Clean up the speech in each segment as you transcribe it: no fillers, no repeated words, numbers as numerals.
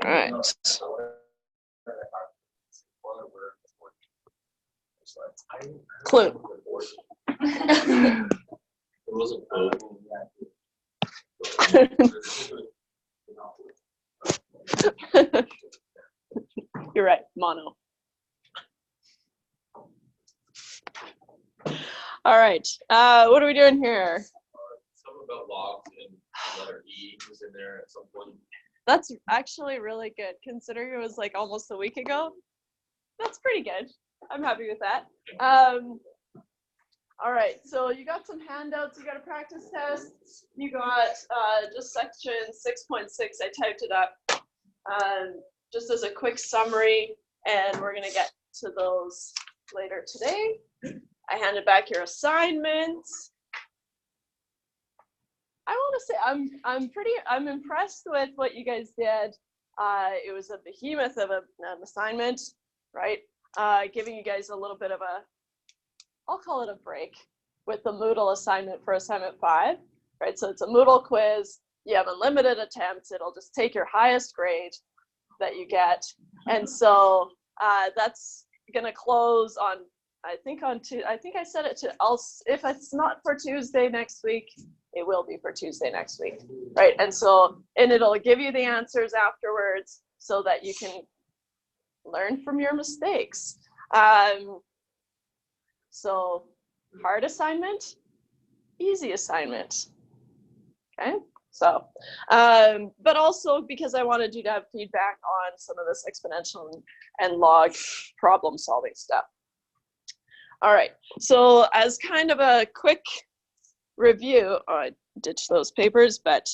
All right. Clue. You're right, mono. All right, what are we doing here? Something about logs and letter E was in there at some point. That's actually really good, considering it was like almost a week ago. That's pretty good. I'm happy with that. All right, so you got some handouts, you got a practice test, you got just section 6.6, I typed it up just as a quick summary, and we're gonna get to those later today. I handed back your assignments. I want to say I'm impressed with what you guys did. It was a behemoth of an assignment, right? Giving you guys a little bit of I'll call it a break with the Moodle assignment for assignment 5, right? So it's a Moodle quiz. You have unlimited attempts. It'll just take your highest grade that you get. And so that's gonna close on, I think I said it to else, if it's not for Tuesday next week, it will be for Tuesday next week, right? And it'll give you the answers afterwards so that you can learn from your mistakes. So hard assignment, easy assignment, okay? So, but also because I wanted you to have feedback on some of this exponential and log problem solving stuff. All right, so as kind of a quick review, I ditched those papers, but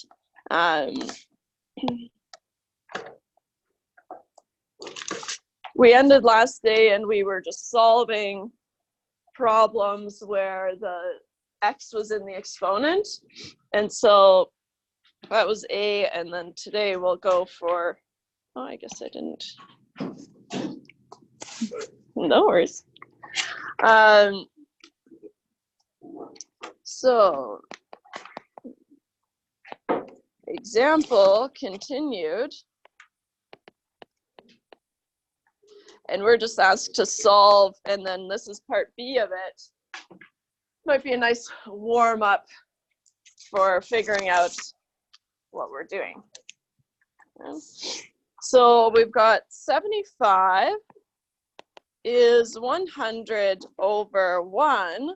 we ended last day and we were just solving problems where the x was in the exponent. And so that was A, and then today we'll go for, oh, I guess I didn't. No worries. So example continued. And we're just asked to solve, and then this is part B of it. Might be a nice warm up for figuring out what we're doing. So we've got 75 is 100 over 1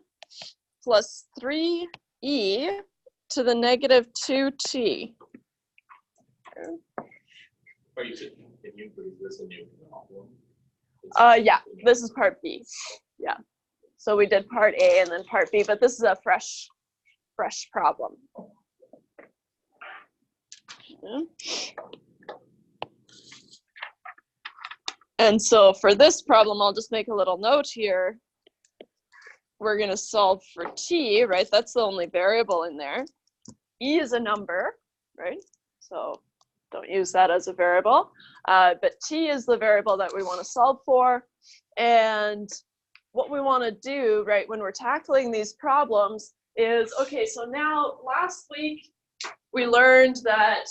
plus 3e to the negative 2t. Or you should, can you prove this a new problem? Yeah, this is part B. Yeah. So we did part A and then part B, but this is a fresh problem. Yeah. And so for this problem, I'll just make a little note here. We're going to solve for t, right? That's the only variable in there. E is a number, right? So don't use that as a variable. But t is the variable that we want to solve for. And what we want to do, right, when we're tackling these problems is, okay, so now last week we learned that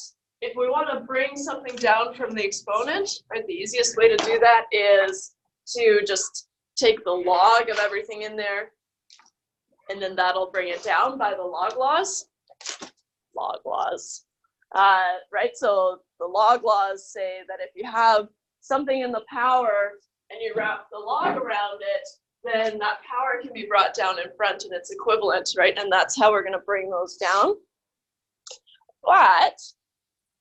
if we want to bring something down from the exponent, right, the easiest way to do that is to just take the log of everything in there, and then that'll bring it down by the log laws. Log laws. Right, so the log laws say that if you have something in the power and you wrap the log around it, then that power can be brought down in front and it's equivalent, right? And that's how we're going to bring those down. But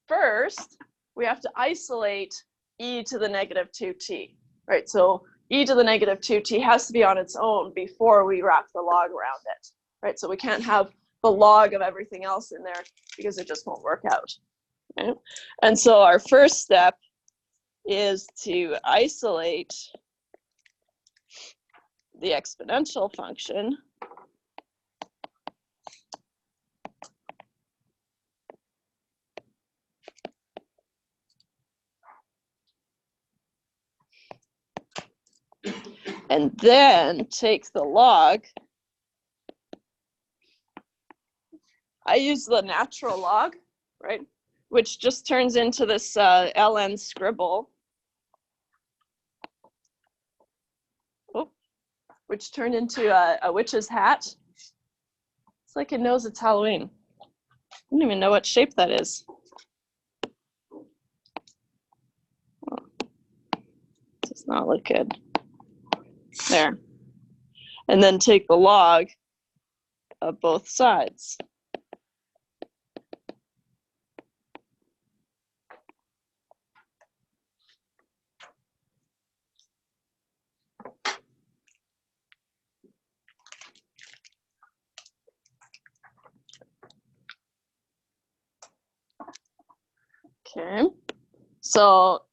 first, we have to isolate e to the negative 2t, right? So e to the negative 2t has to be on its own before we wrap the log around it, right? So we can't have the log of everything else in there because it just won't work out. Okay? And so our first step is to isolate the exponential function . And then take the log. I use the natural log, right? which just turns into this ln scribble. Oh, which turned into a witch's hat. It's like it knows it's Halloween. I don't even know what shape that is. Oh, does not look good. There. And then take the log of both sides. Okay, so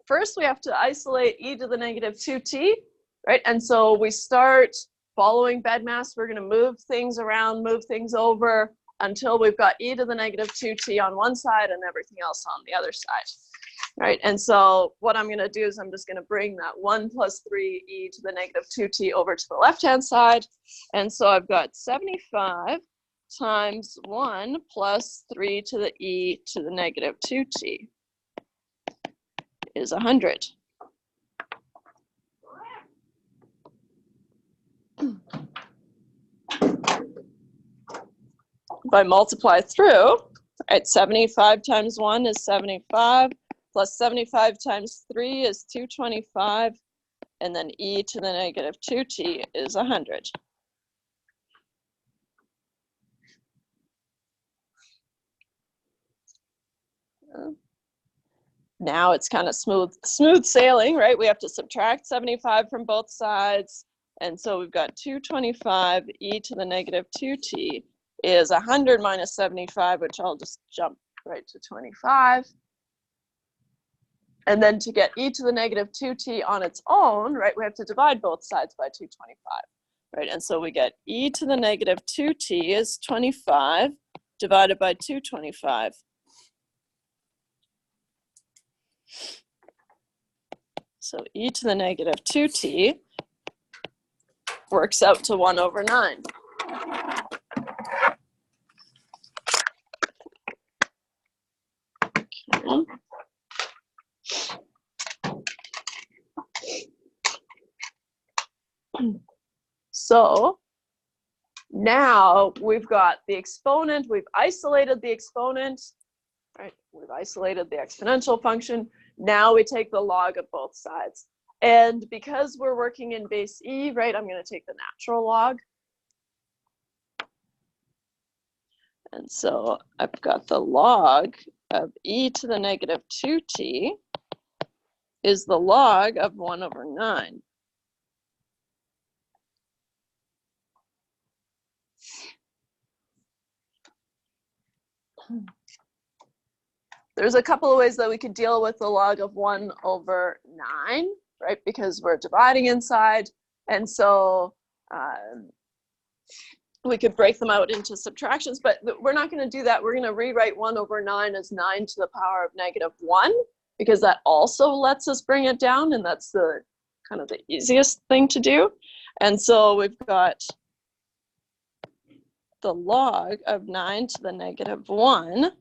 first we have to isolate e to the negative 2t, right? And so we start following BEDMAS. We're going to move things around, move things over until we've got e to the negative 2t on one side and everything else on the other side, right? And so what I'm going to do is I'm just going to bring that 1 plus 3e to the negative 2t over to the left-hand side. And so I've got 75 times 1 plus 3 to the e to the negative 2t is 100. If I multiply through, right, 75 times 1 is 75, plus 75 times 3 is 225, and then e to the negative 2t is 100. Now it's kind of smooth sailing, right? We have to subtract 75 from both sides. And so we've got 225 e to the negative 2t is 100 minus 75, which I'll just jump right to 25. And then to get e to the negative 2t on its own, right, we have to divide both sides by 225, right? And so we get e to the negative 2t is 25 divided by 225. So e to the negative 2t works out to 1 over 9. Okay. So now we've got the exponent, we've isolated the exponent, right? We've isolated the exponential function. Now we take the log of both sides. And because we're working in base e, right, I'm going to take the natural log. And so I've got the log of e to the negative 2t is the log of 1 over 9. There's a couple of ways that we could deal with the log of 1 over 9, right? Because we're dividing inside. And so we could break them out into subtractions, but we're not going to do that. We're going to rewrite 1 over 9 as 9 to the power of negative 1, because that also lets us bring it down, and that's the kind of the easiest thing to do. And so we've got the log of 9 to the negative 1,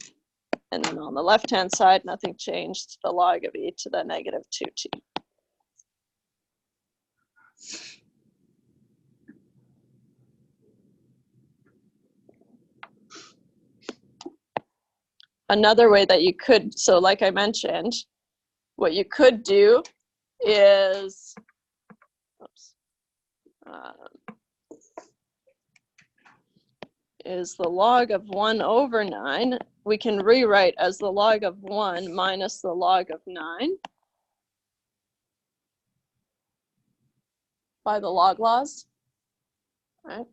and then on the left-hand side, nothing changed, the log of e to the negative 2t. Another way that you could, so like I mentioned, what you could do is, is the log of 1 over 9. We can rewrite as the log of 1 minus the log of 9 by the log laws, right?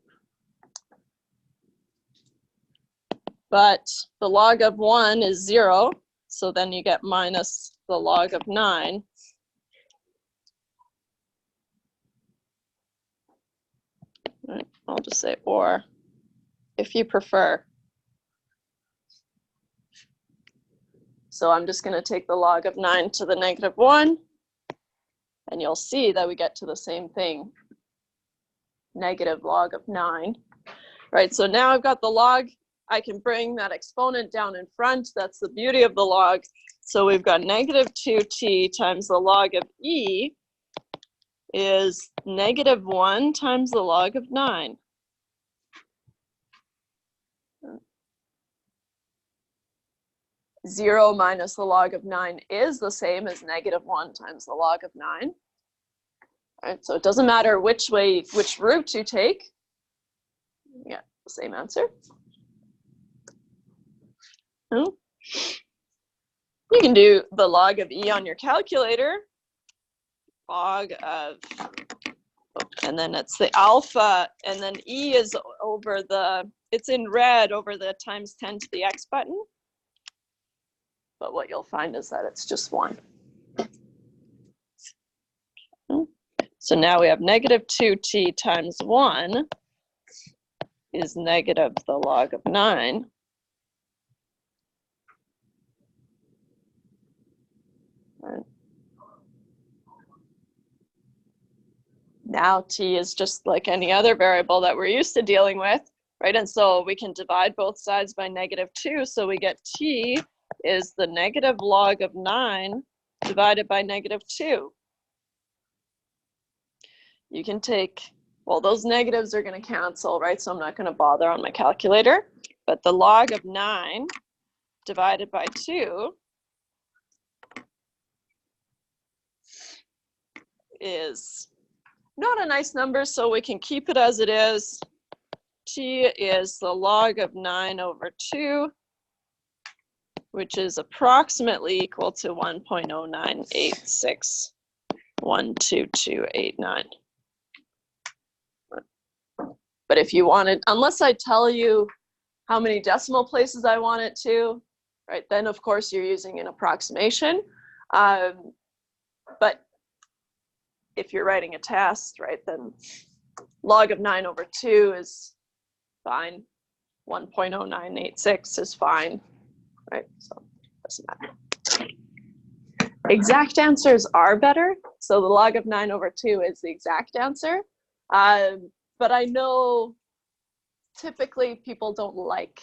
But the log of 1 is 0, so then you get minus the log of 9. Right, I'll just say or, if you prefer. So I'm just going to take the log of 9 to the negative 1, and you'll see that we get to the same thing, negative log of 9. Right, so now I've got the log I can bring that exponent down in front. That's the beauty of the log. So we've got negative 2t times the log of e is negative 1 times the log of 9. 0 minus the log of 9 is the same as negative 1 times the log of 9. All right, so it doesn't matter which root you take. Yeah, the same answer. You can do the log of e on your calculator. Log of, and then it's the alpha, and then e is over the, it's in red over the times 10 to the x button. But what you'll find is that it's just 1. So now we have negative 2t times 1 is negative the log of 9. Right. Now t is just like any other variable that we're used to dealing with, right? And so we can divide both sides by negative 2, so we get t is the negative log of 9 divided by negative 2. You can take, well, those negatives are going to cancel, right? So I'm not going to bother on my calculator. But the log of 9 divided by 2 is not a nice number, so we can keep it as it is. T is the log of 9 over 2, which is approximately equal to 1.098612289. But if you wanted, unless I tell you how many decimal places I want it to, right, then of course you're using an approximation. But if you're writing a test, right, then log of 9 over 2 is fine. 1.0986 is fine, right? So it doesn't matter. Exact answers are better. So the log of 9 over 2 is the exact answer. But I know typically people don't like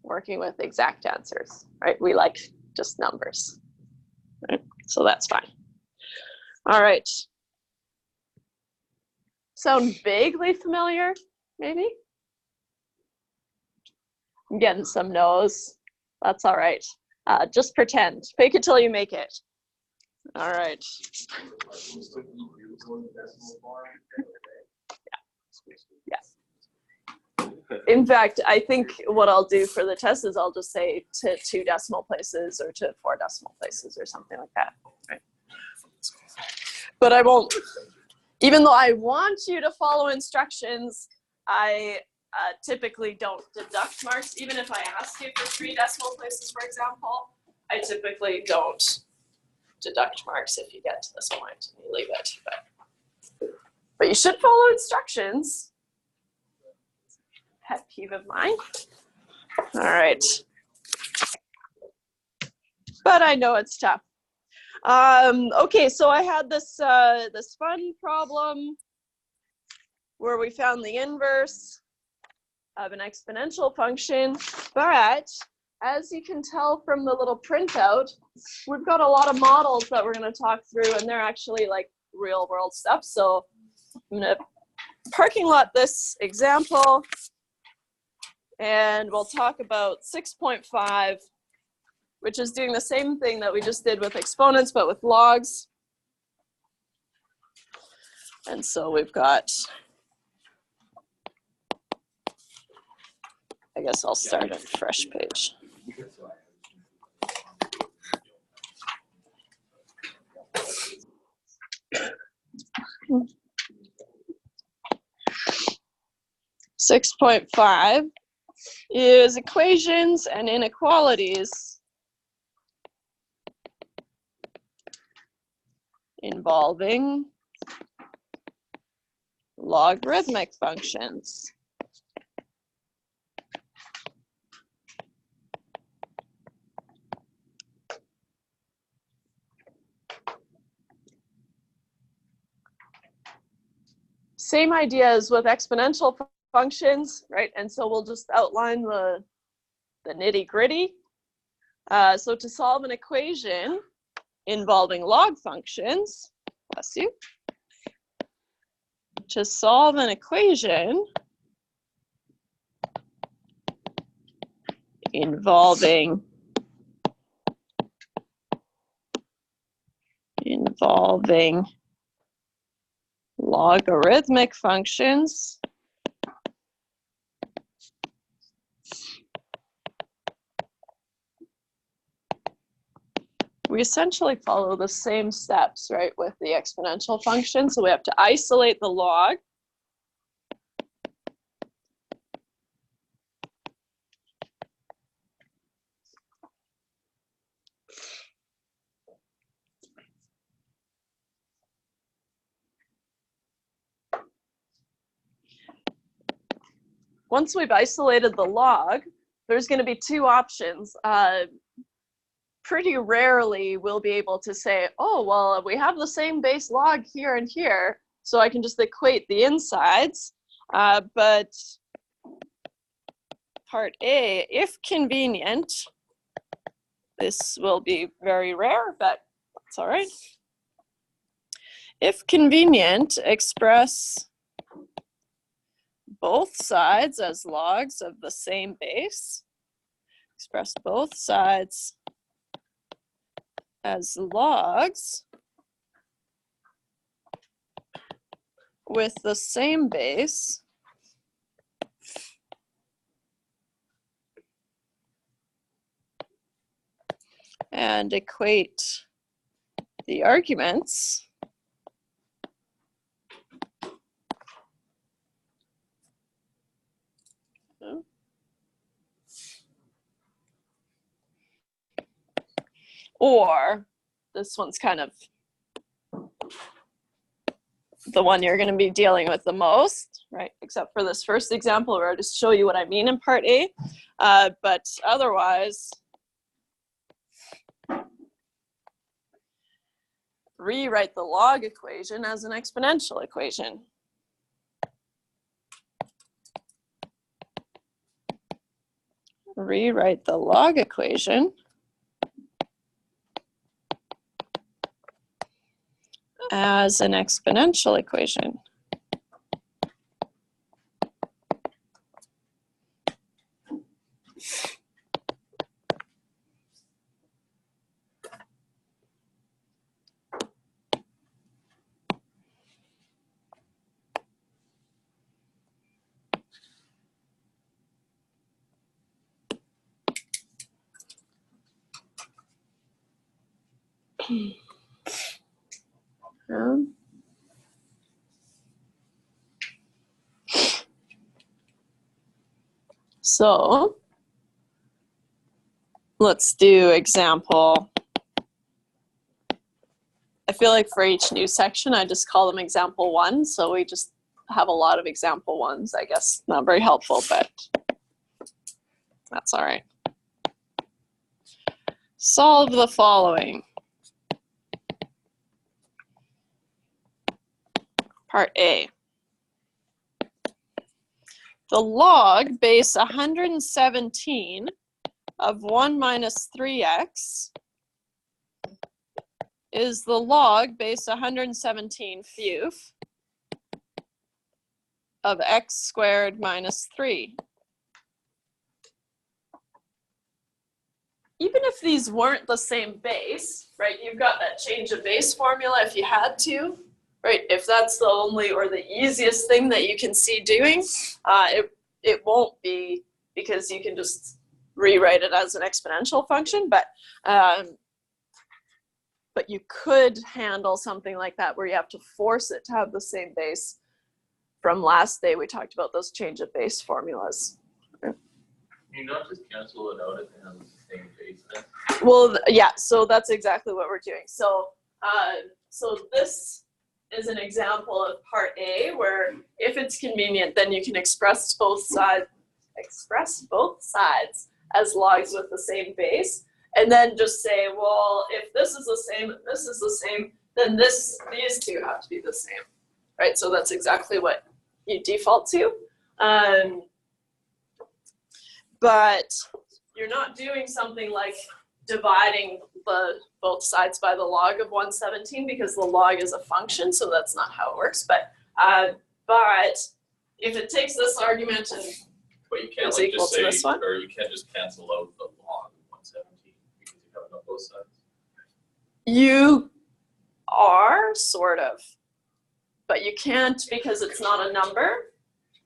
working with exact answers, right? We like just numbers, right? So that's fine. All right. Sound vaguely familiar, maybe? I'm getting some no's. That's all right. Just pretend. Fake it till you make it. All right. Yeah. In fact, I think what I'll do for the test is I'll just say to 2 decimal places or to 4 decimal places or something like that. Right? But I won't, even though I want you to follow instructions, I typically don't deduct marks. Even if I ask you for 3 decimal places, for example, I typically don't deduct marks if you get to this point and you leave it. But you should follow instructions. Pet peeve of mine. All right. But I know it's tough. Okay, so I had this this fun problem where we found the inverse of an exponential function, but as you can tell from the little printout, we've got a lot of models that we're going to talk through, and they're actually like real world stuff. So I'm going to parking lot this example, and we'll talk about 6.5, which is doing the same thing that we just did with exponents, but with logs. And so we've got, I guess I'll start a fresh page. .5 is equations and inequalities involving logarithmic functions. Same idea as with exponential functions, right? And so we'll just outline the the nitty-gritty. So to solve an equation involving log functions, bless you, to solve an equation involving logarithmic functions, we essentially follow the same steps, right, with the exponential function. So we have to isolate the log. Once we've isolated the log, there's going to be two options. Pretty rarely we'll be able to say, oh, well, we have the same base log here and here, so I can just equate the insides. But part A, if convenient, this will be very rare, but that's all right. If convenient, express both sides as logs of the same base. Express both sides as logs with the same base. And equate the arguments or this one's kind of the one you're going to be dealing with the most, right? Except for this first example where I'll just show you what I mean in part A. But otherwise, rewrite the log equation as an exponential equation. Rewrite the log equation as an exponential equation. So let's do example. I feel like for each new section, I just call them example 1. So we just have a lot of example 1s, I guess. Not very helpful, but that's all right. Solve the following. Part A. The log base 117 of 1 minus 3x is the log base 117 of x squared minus 3. Even if these weren't the same base, right, you've got that change of base formula if you had to, right? If that's the only or the easiest thing that you can see doing, it won't be, because you can just rewrite it as an exponential function, but you could handle something like that where you have to force it to have the same base. From last day, we talked about those change of base formulas. Can you not just cancel it out if it has the same base then? Well, yeah, so that's exactly what we're doing. So, so this is an example of part A, where if it's convenient, then you can express both sides as logs with the same base, and then just say, well, if this is the same, and this is the same, then these two have to be the same, right? So that's exactly what you default to. But you're not doing something like dividing both sides by the log of 117 because the log is a function, so that's not how it works. But if it takes this argument and But you can't it's like equal just to say, this one, or you can't just cancel out the log of 117 because you have it on both sides. you are sort of, but you can't because it's not a number,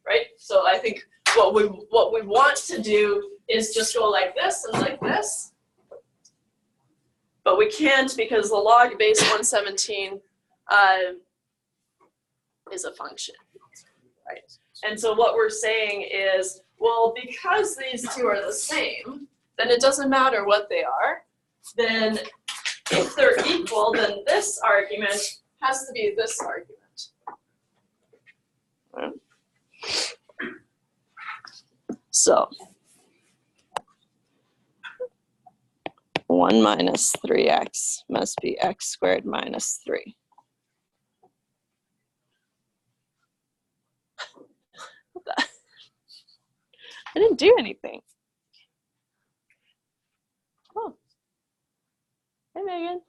right? So I think what we want to do is just go like this and like this. But we can't because the log base 117 is a function, right? And so what we're saying is, well, because these two are the same, then it doesn't matter what they are. Then if they're equal, then this argument has to be this argument. So 1 minus 3x must be x squared minus 3. I didn't do anything. Oh. Hey, Megan.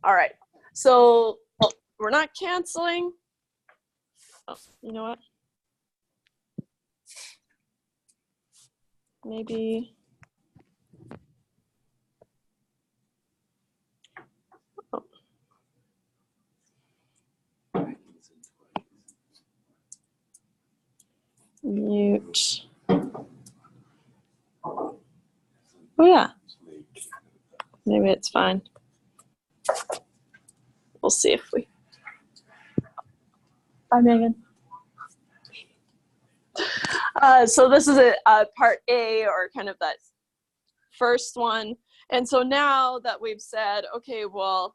All right. So we're not canceling. Oh, you know what? Maybe. Oh. Mute. Oh yeah. Maybe it's fine. We'll see if we. Bye, Megan. So this is a part A, or kind of that first one. And so now that we've said, okay, well,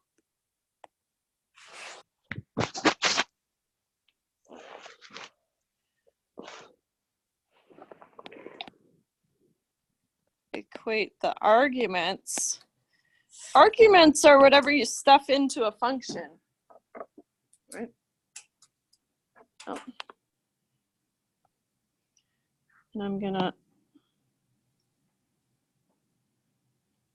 equate the arguments. Arguments are whatever you stuff into a function, right? Oh. And I'm gonna,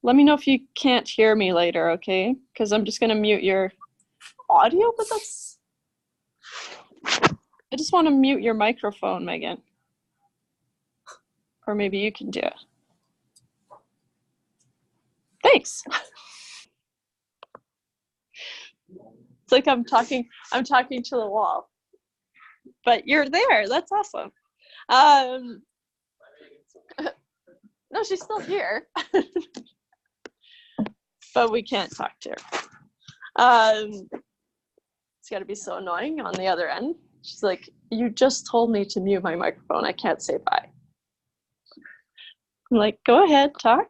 let me know if you can't hear me later, okay? Because I'm just gonna mute your audio, but that's, I just want to mute your microphone, Megan. Or maybe you can do it. Thanks. It's like I'm talking to the wall. But you're there. That's awesome. No, she's still here. But we can't talk to her. It's gotta be so annoying on the other end. She's like, you just told me to mute my microphone. I can't say bye. I'm like, go ahead, talk.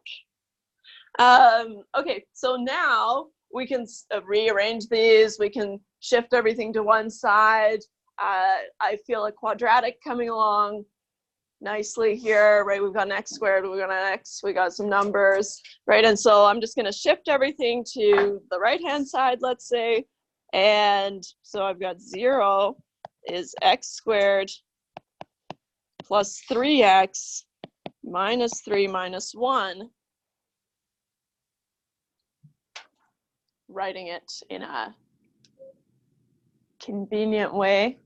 Okay, so now we can rearrange these. We can shift everything to one side. I feel a quadratic coming along nicely here, right? We've got an x squared, we've got an x, we got some numbers, right? And so I'm just gonna shift everything to the right-hand side, let's say. And so I've got 0 is x squared plus 3x minus 3 minus 1. Writing it in a convenient way,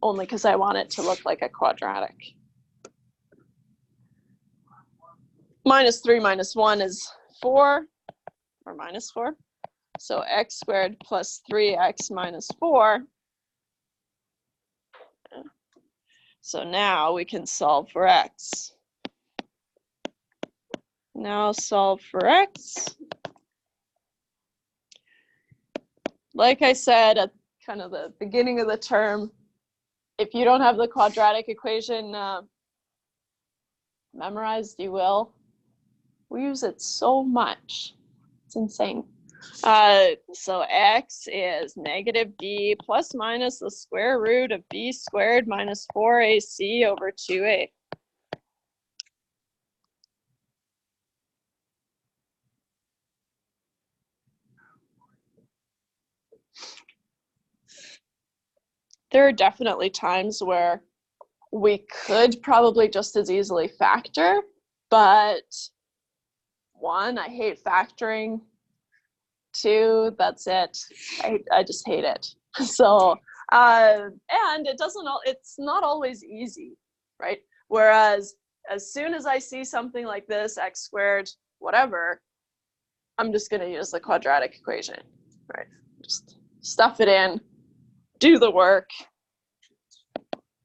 only because I want it to look like a quadratic. Minus 3 minus 1 is 4, or minus 4. So x squared plus 3x minus 4. So now we can solve for x. Now solve for x. Like I said at kind of the beginning of the term, if you don't have the quadratic equation memorized, you will. We use it so much. It's insane. So x is negative b plus minus the square root of b squared minus 4ac over 2a. There are definitely times where we could probably just as easily factor, but one, I hate factoring. Two, that's it. I just hate it. So, and it's not always easy, right? Whereas as soon as I see something like this, x squared, whatever, I'm just going to use the quadratic equation, right? Just stuff it in, do the work,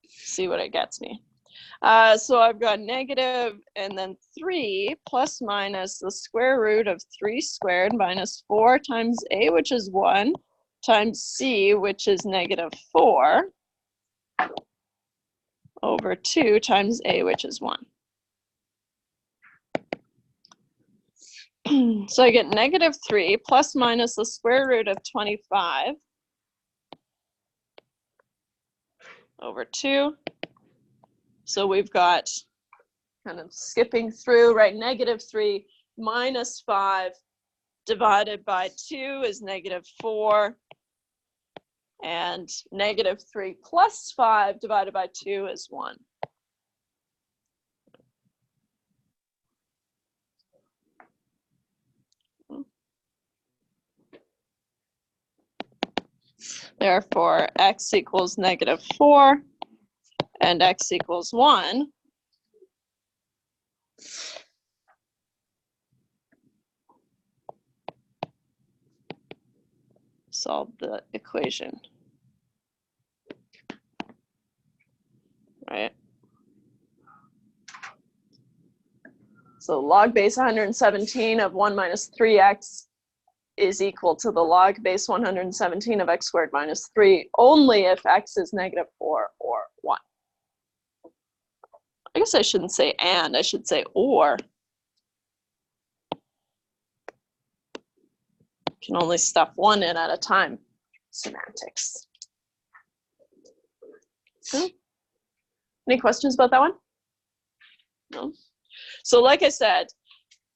see what it gets me. So I've got negative and then 3 plus minus the square root of 3 squared minus 4 times a, which is 1, times c, which is negative 4, over 2 times a, which is 1. So I get negative 3 plus minus the square root of 25 over 2. So we've got, kind of skipping through, right, negative 3 minus 5 divided by 2 is negative 4. And negative 3 plus 5 divided by 2 is 1. Therefore, x equals negative 4 and x equals 1. Solve the equation, right? So log base 117 of 1 minus 3x is equal to the log base 117 of x squared minus 3 only if x is negative 4 or 1. I guess I shouldn't say and, I should say or. Can only stuff one in at a time. Semantics. Any questions about that one? No? So like I said,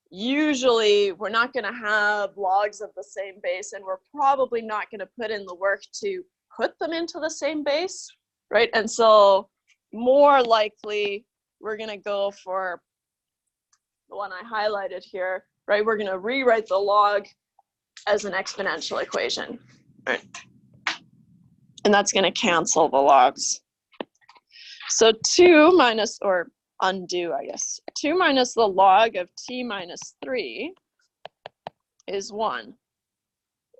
usually we're not going to have logs of the same base, and we're probably not going to put in the work to put them into the same base, right? And so more likely we're going to go for the one I highlighted here, right? We're going to rewrite the log as an exponential equation, right? And that's going to cancel the logs. So 2 minus, or undo, I guess. 2 minus the log of t minus 3 is 1.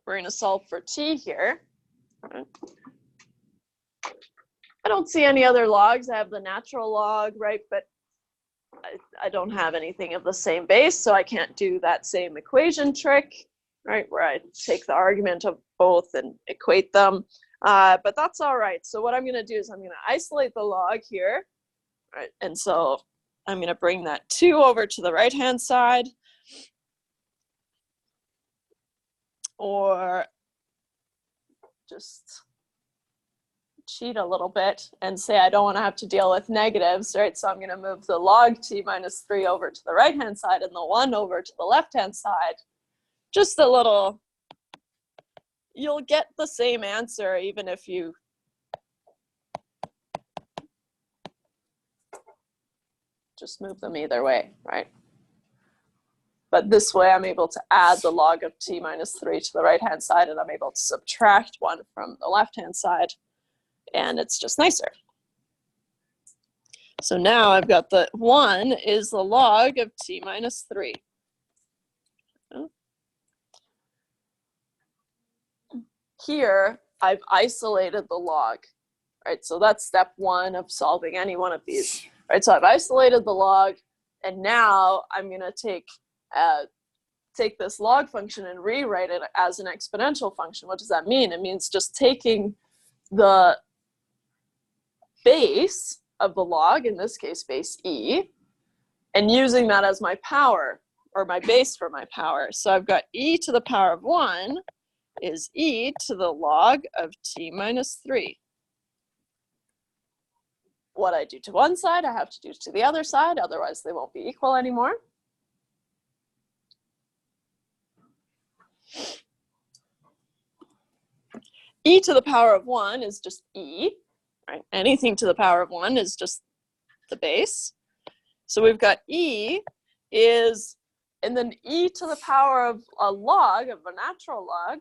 We're going to solve for t here. Right. I don't see any other logs. I have the natural log, right? But I don't have anything of the same base, so I can't do that same equation trick, right? Where I take the argument of both and equate them. But that's all right. So what I'm going to do is I'm going to isolate the log here, right? And so I'm going to bring that 2 over to the right-hand side. Or just cheat a little bit and say I don't want to have to deal with negatives, right? So I'm going to move the log t minus 3 over to the right-hand side and the 1 over to the left-hand side. Just a little, you'll get the same answer even if you just move them either way, right? But this way I'm able to add the log of t minus 3 to the right-hand side, and I'm able to subtract 1 from the left-hand side, and it's just nicer. So now I've got the 1 is the log of t minus 3. Here, I've isolated the log, right? So that's step 1 of solving any one of these, right? So I've isolated the log, and now I'm going to take this log function and rewrite it as an exponential function. What does that mean? It means just taking the base of the log, in this case base e, and using that as my power, or my base for my power. So I've got e to the power of 1 is e to the log of t minus 3. What I do to one side, I have to do to the other side, otherwise they won't be equal anymore. E to the power of 1 is just e, right? Anything to the power of 1 is just the base. So we've got e is, and then e to the power of a log, of a natural log,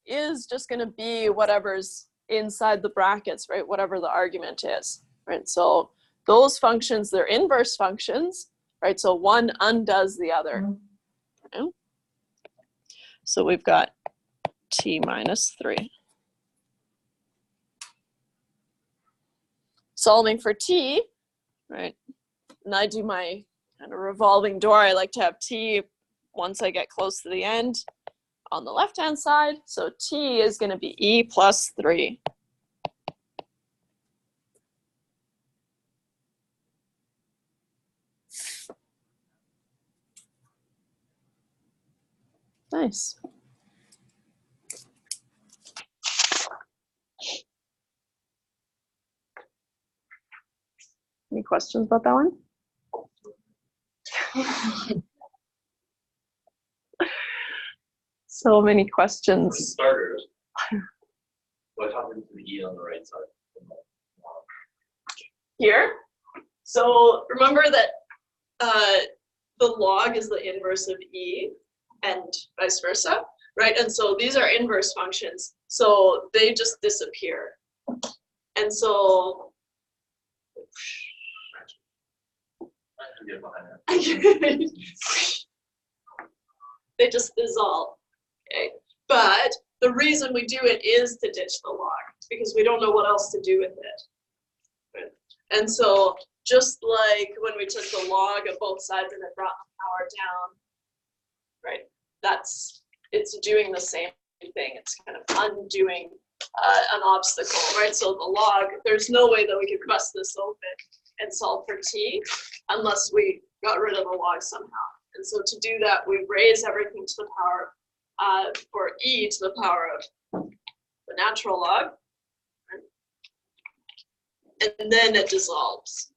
is just going to be whatever's inside the brackets, right? Whatever the argument is, right? So those functions, they're inverse functions, right? So one undoes the other. Okay? So we've got t minus 3. Solving for t, right? And I do my kind of revolving door. I like to have t once I get close to the end on the left-hand side. So t is going to be e plus 3. Nice. Any questions about that one? So many For questions. starters, what happens to the e on the right side? Here. So remember that the log is the inverse of e and vice versa, right? And so these are inverse functions. So they just disappear. And so I can get behind that. they just dissolve. Okay. But the reason we do it is to ditch the log, because we don't know what else to do with it. Right? And so just like when we took the log of both sides and it brought the power down, right? It's doing the same thing. It's kind of undoing an obstacle, right? So the log, there's no way that we could bust this open and solve for t unless we got rid of the log somehow. And so to do that, we raise everything to the power for e to the power of the natural log, right? And then it dissolves.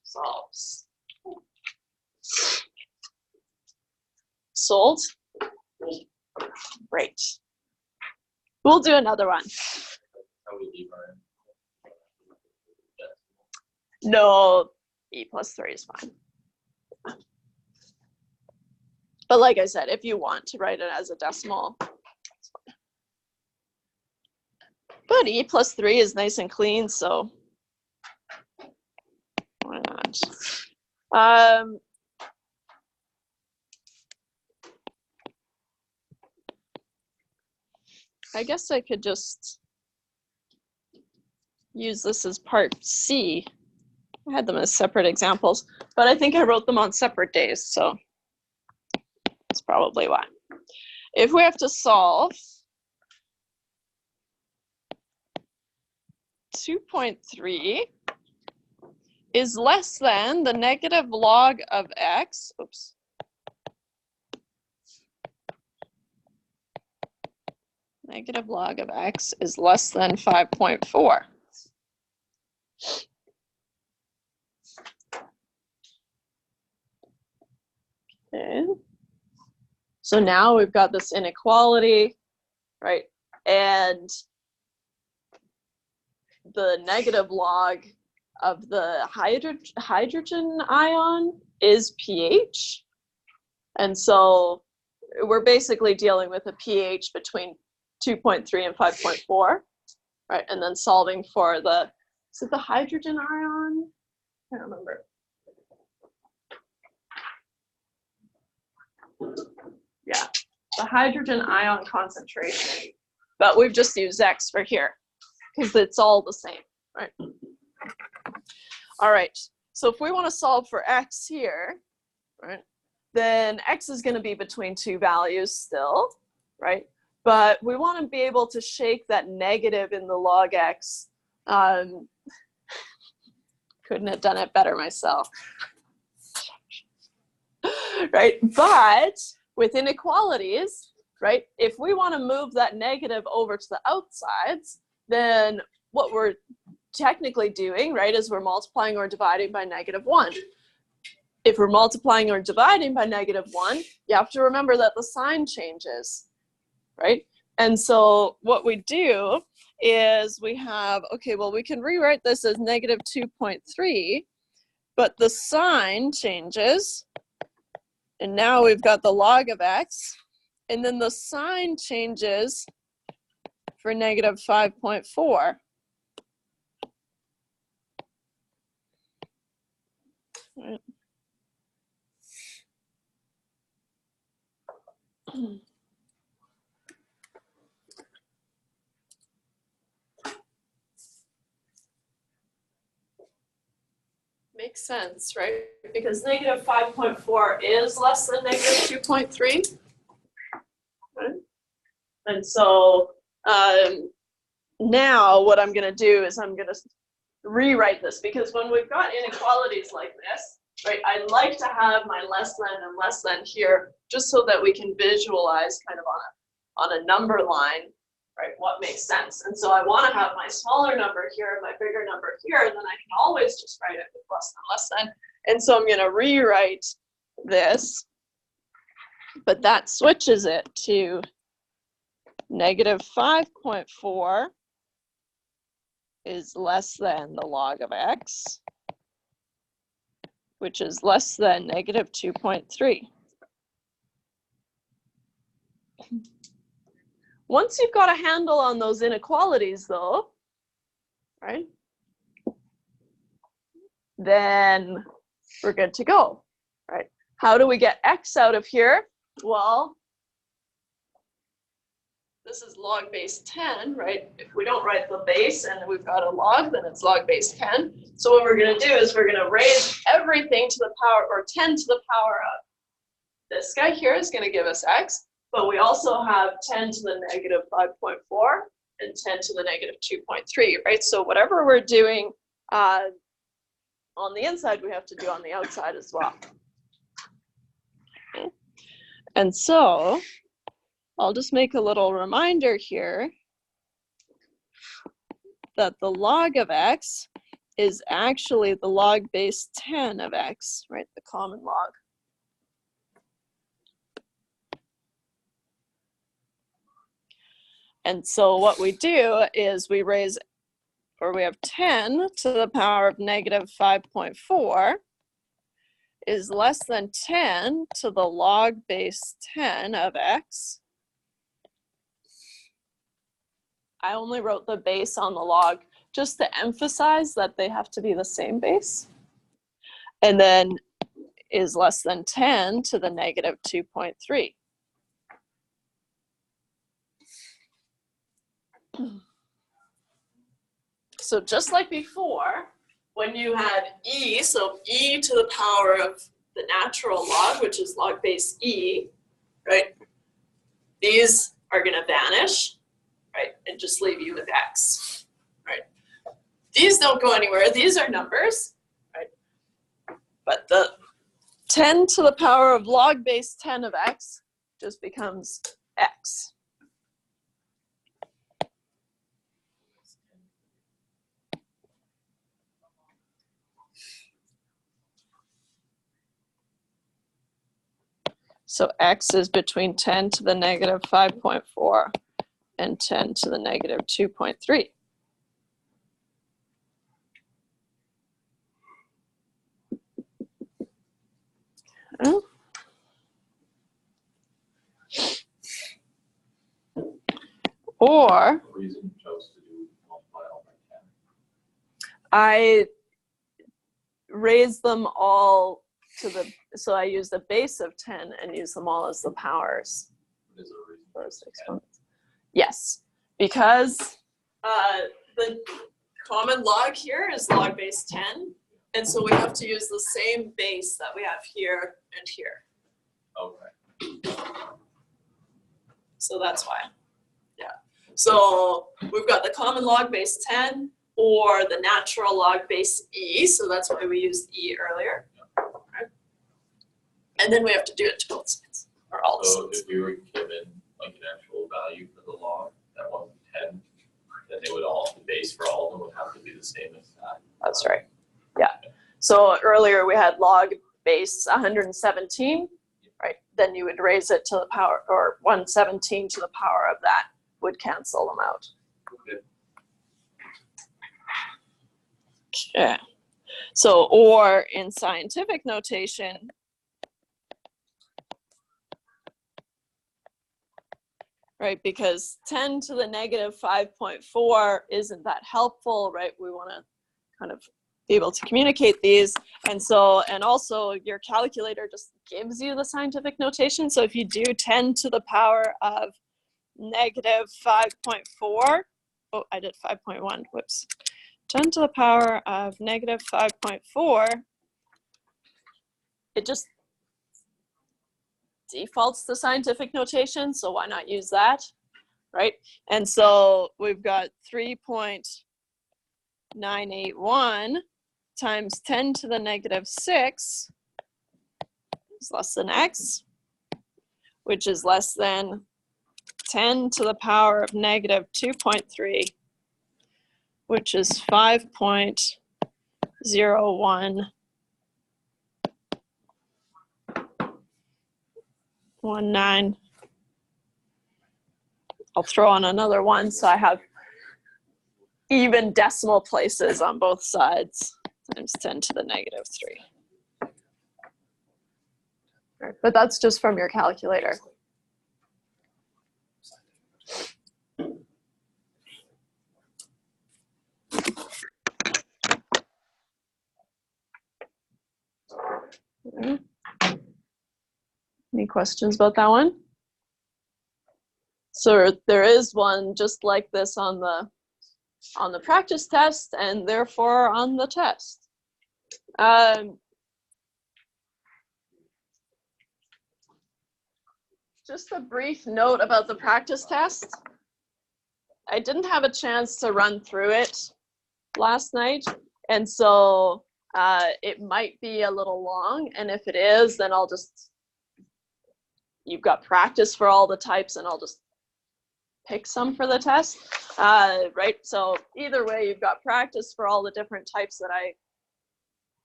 Solves. Sold? Great. We'll do another one. How we leave our No, e plus 3 is fine. But like I said, if you want to write it as a decimal, it's fine. But e plus 3 is nice and clean, so why not? I guess I could just use this as part C. I had them as separate examples, but I think I wrote them on separate days, so that's probably why. If we have to solve 2.3 is less than the negative log of x, oops. Negative log of x is less than 5.4. Okay. So now we've got this inequality, right? And the negative log of the hydrogen ion is pH. And so we're basically dealing with a pH between 2.3 and 5.4, right? And then solving for the, is it the hydrogen ion? I can't remember. Yeah, the hydrogen ion concentration. But we've just used X for here because it's all the same, right? All right, so if we want to solve for X here, right, then X is going to be between two values still, right? But we want to be able to shake that negative in the log X. Couldn't have done it better myself. Right, but with inequalities, right, if we want to move that negative over to the outsides, then what we're technically doing, right, is we're multiplying or dividing by -1. If we're multiplying or dividing by -1, you have to remember that the sign changes, right? And so what we do is we have, okay, well, we can rewrite this as negative 2.3, but the sign changes. And now we've got the log of x. And then the sign changes for negative 5.4. Right. Makes sense, right? Because negative 5.4 is less than negative 2.3. Right? And so now what I'm going to do is I'm going to rewrite this, because when we've got inequalities like this, right, I like to have my less than and less than here, just so that we can visualize kind of on a number line, right, what makes sense. And so I want to have my smaller number here and my bigger number here, and then I can always just write it with less than. And so I'm going to rewrite this, but that switches it to negative 5.4 is less than the log of x, which is less than negative 2.3. Once you've got a handle on those inequalities, though, right, then we're good to go, right? How do we get x out of here? Well, this is log base 10, right? If we don't write the base and we've got a log, then it's log base 10. So what we're going to do is we're going to raise everything to the power, or 10 to the power of this guy here is going to give us x, but we also have 10 to the negative 5.4 and 10 to the negative 2.3, right? So whatever we're doing on the inside, we have to do on the outside as well. Okay. And so I'll just make a little reminder here that the log of x is actually the log base 10 of x, right? The common log. And so what we do is we raise, or we have 10 to the power of negative 5.4 is less than 10 to the log base 10 of x. I only wrote the base on the log just to emphasize that they have to be the same base. And then is less than 10 to the negative 2.3. So just like before, when you had e, so e to the power of the natural log, which is log base e, right? These are going to vanish, right? And just leave you with x, right? These don't go anywhere. These are numbers, right? But the 10 to the power of log base 10 of x just becomes x. So x is between 10 to the negative 5.4 and 10 to the negative 2.3. Or Reason you chose to do multiply all by 10. I raise them all to the, so I use the base of 10 and use them all as the powers. Is there a reason For for exponents. Yes, because the common log here is log base 10, and so we have to use the same base that we have here and here. Okay. So that's why. Yeah. So we've got the common log base 10 or the natural log base e, so that's why we used e earlier. Okay. And then we have to do it to both sides, or all the So sides. if we were given like an actual value for the log that wasn't 10, then they would all, the base for all of them would have to be the same as that. That's right. Yeah. So earlier we had log base 117, right? Then you would raise it to the power, or 117 to the power of that would cancel them out. Okay. Okay. So, or in scientific notation, right, because 10 to the negative 5.4 isn't that helpful, right? We want to kind of be able to communicate these. And so, and also your calculator just gives you the scientific notation. So if you do 10 to the power of negative 5.4, oh, I did 5.1, whoops. 10 to the power of negative 5.4, it just defaults to scientific notation, so why not use that, right? And so we've got 3.981 times 10 to the negative 6 is less than x, which is less than 10 to the power of negative 2.3, which is 5.0119. I'll throw on another one so I have even decimal places on both sides, times 10 to the negative 3. Right, but that's just from your calculator. Any questions about that one? So there is one just like this on the practice test, and therefore on the test. Just a brief note about the practice test. I didn't have a chance to run through it last night, and so it might be a little long, and if it is, then I'll just, you've got practice for all the types, and I'll just pick some for the test, right? So either way, you've got practice for all the different types that I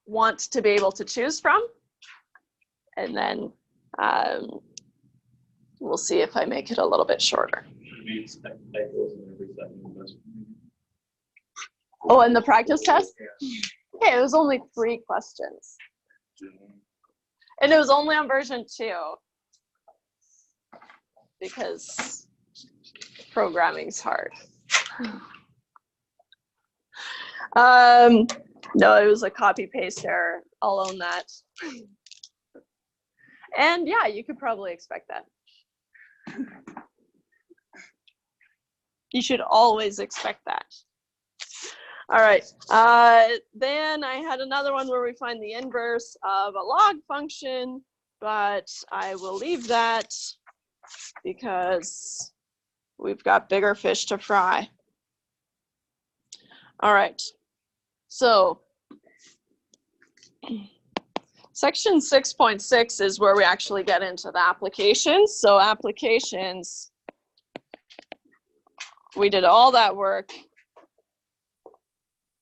want to be able to choose from, and then we'll see if I make it a little bit shorter. We expect typos in every second. Oh, and the practice test? Okay, it was only 3 questions. And it was only on version 2. Because programming's hard. No, it was a copy paste error. I'll own that. And yeah, you could probably expect that. You should always expect that. All right, then I had another one where we find the inverse of a log function, but I will leave that because we've got bigger fish to fry. All right, so section 6.6 is where we actually get into the applications. So applications, we did all that work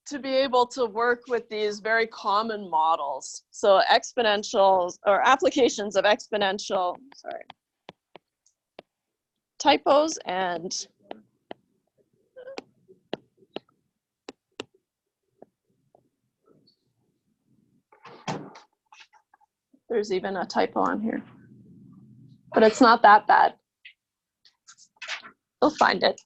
to be able to work with these very common models. So exponentials, or applications of exponential, sorry, typos, and there's even a typo on here, but it's not that bad. You'll find it.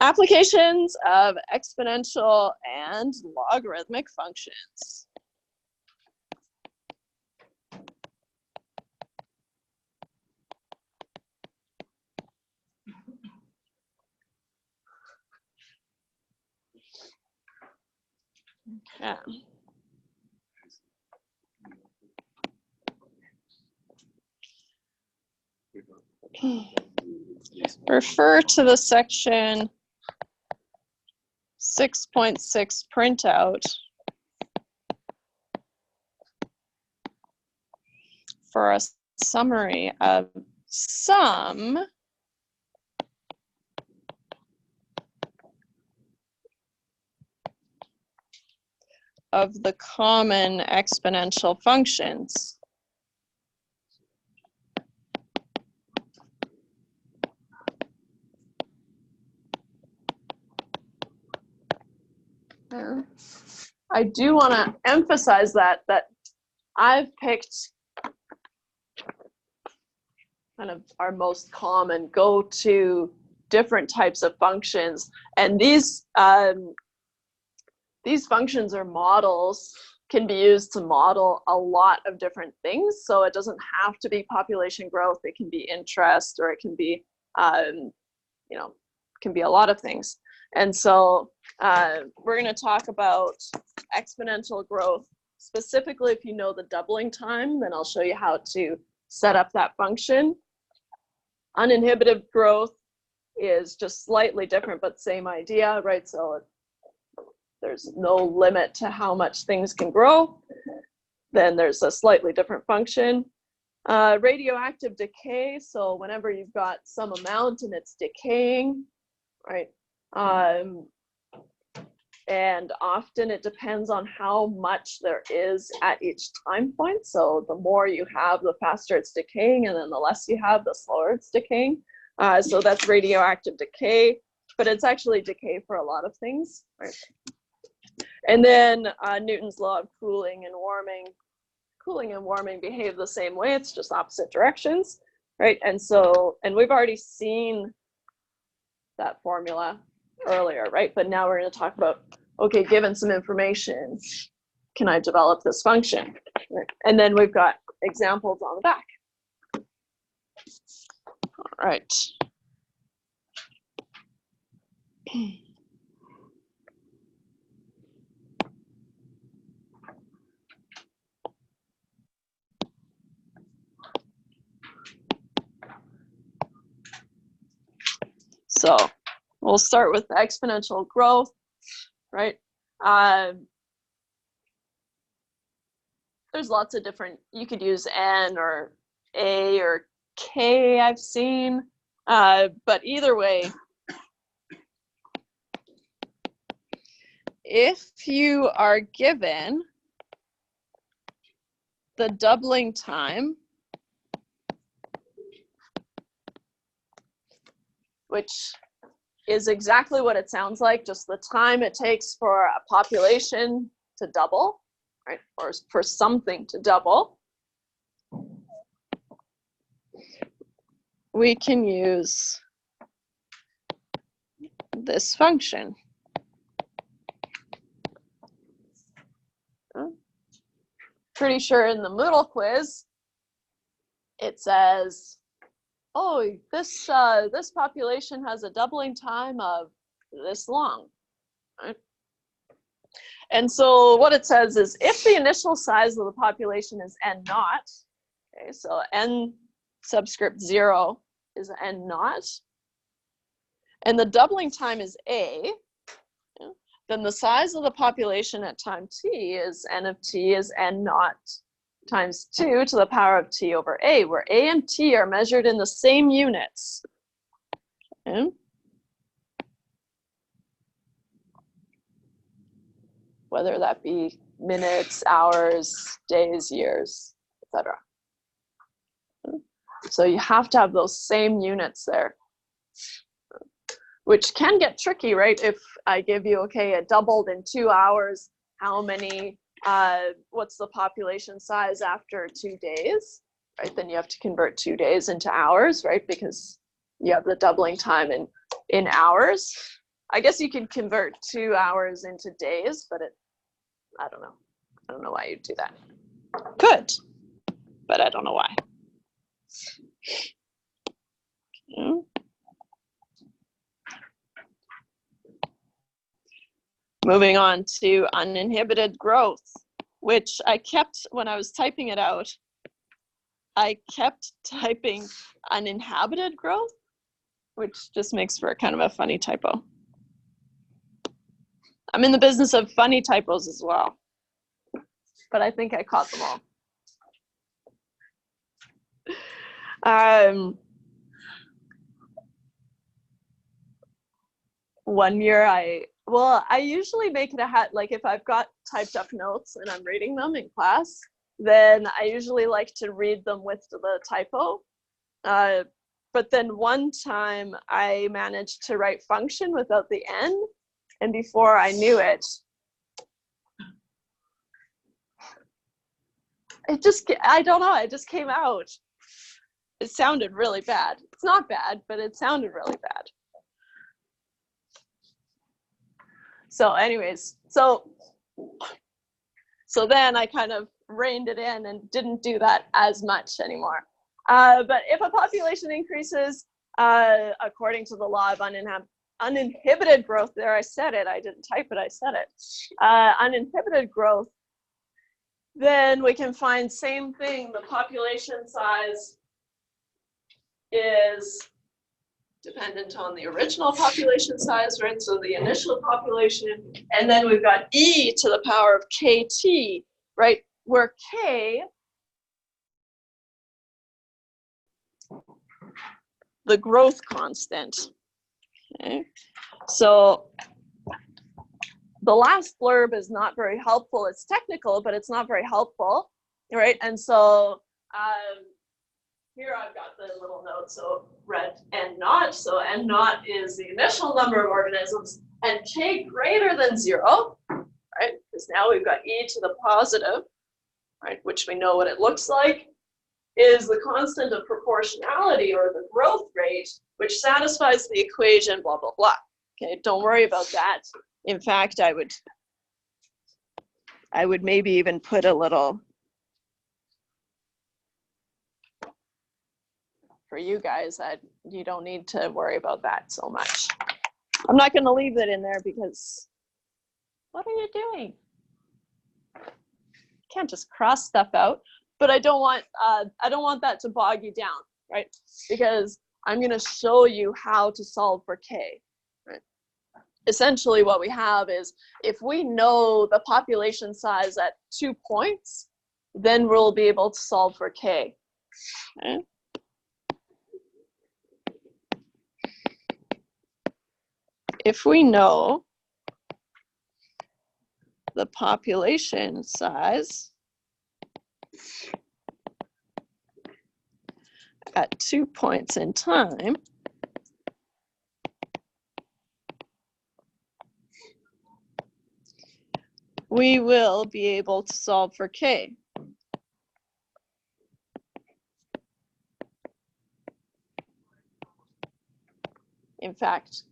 Applications of exponential and logarithmic functions. Okay. Refer to the section 6.6 printout for a summary of some of the common exponential functions. I do want to emphasize that I've picked kind of our most common go-to different types of functions, and these functions or models can be used to model a lot of different things. So it doesn't have to be population growth. It can be interest, or it can be, can be a lot of things. And so we're going to talk about exponential growth. Specifically, if you know the doubling time, then I'll show you how to set up that function. Uninhibited growth is just slightly different, but same idea, right? So there's no limit to how much things can grow. Then there's a slightly different function. Radioactive decay, so whenever you've got some amount and it's decaying, right? And often it depends on how much there is at each time point. So the more you have, the faster it's decaying, and then the less you have, the slower it's decaying. So that's radioactive decay, but it's actually decay for a lot of things, right? And then Newton's law of cooling and warming. Cooling and warming behave the same way, it's just opposite directions, right? And so, and we've already seen that formula earlier, right? But now we're going to talk about, okay, given some information, can I develop this function? Right? And then we've got examples on the back. All right. So we'll start with exponential growth, right? There's lots of different, you could use N or A or K, I've seen, but either way, if you are given the doubling time, which is exactly what it sounds like, just the time it takes for a population to double, right? Or for something to double. We can use this function. Pretty sure in the Moodle quiz, it says, oh, this population has a doubling time of this long, right? And so what it says is, if the initial size of the population is n naught, okay, so n subscript 0 is n naught, and the doubling time is a, then the size of the population at time t is n of t is n naught times 2 to the power of t over a, where a and t are measured in the same units. Okay. Whether that be minutes, hours, days, years, etc. So you have to have those same units there, which can get tricky, right? If I give you, okay, it doubled in 2 hours, how many, what's the population size after 2 days, right? Then you have to convert 2 days into hours, right? Because you have the doubling time in hours. I guess you could convert 2 hours into days, but I don't know. I don't know why you'd do that. Could, but I don't know why. Okay. Moving on to uninhibited growth, which I kept, when I was typing it out, I kept typing uninhabited growth, which just makes for kind of a funny typo. I'm in the business of funny typos as well, but I think I caught them all. One year I usually make it a hat, like if I've got typed up notes and I'm reading them in class, then I usually like to read them with the typo. But then one time I managed to write function without the N, and before I knew it, I don't know, it just came out. It sounded really bad. It's not bad, but it sounded really bad. So anyways, so then I kind of reined it in and didn't do that as much anymore. But if a population increases, according to the law of uninhibited growth, there I said it, I didn't type it, I said it, uninhibited growth, then we can find same thing, the population size is dependent on the original population size, right? So the initial population, and then we've got e to the power of kt, right? Where k, the growth constant, okay? So the last blurb is not very helpful. It's technical, but it's not very helpful, right? And so here I've got the little note, so red n naught. So n naught is the initial number of organisms, and k greater than 0, right? Because now we've got e to the positive, right? Which we know what it looks like, is the constant of proportionality, or the growth rate, which satisfies the equation, blah, blah, blah. Okay, don't worry about that. In fact, I would maybe even put a little, for you guys, that you don't need to worry about that so much. I'm not going to leave it in there because what are you doing? You can't just cross stuff out. But I don't want that to bog you down, right? Because I'm going to show you how to solve for k. Right? Essentially, what we have is if we know the population size at 2 points, then we'll be able to solve for k. Okay? If we know the population size at 2 points in time, we will be able to solve for k. In fact,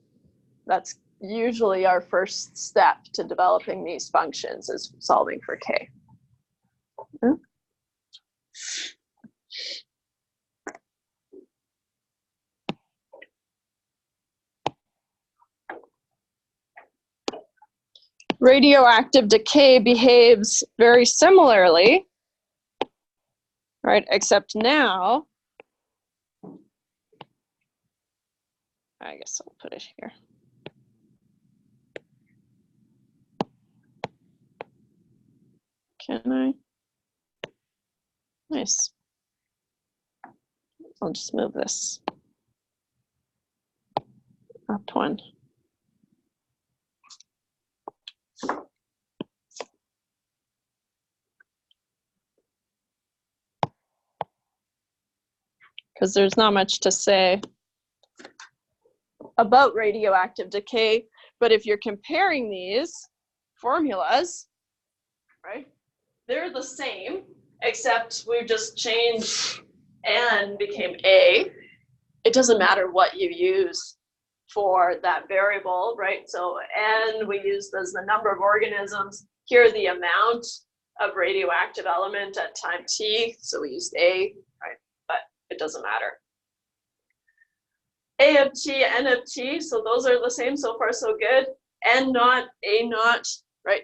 that's usually our first step to developing these functions, is solving for k. Radioactive decay behaves very similarly, right? Except now, I guess I'll put it here. Can I? Nice. I'll just move this up one. Because there's not much to say about radioactive decay, but if you're comparing these formulas, right, they're the same, except we've just changed n became a. It doesn't matter what you use for that variable, right? So n we used as the number of organisms. Here the amount of radioactive element at time t, so we used a, right? But it doesn't matter. A of t, n of t, so those are the same, so far so good. N naught, a naught, right?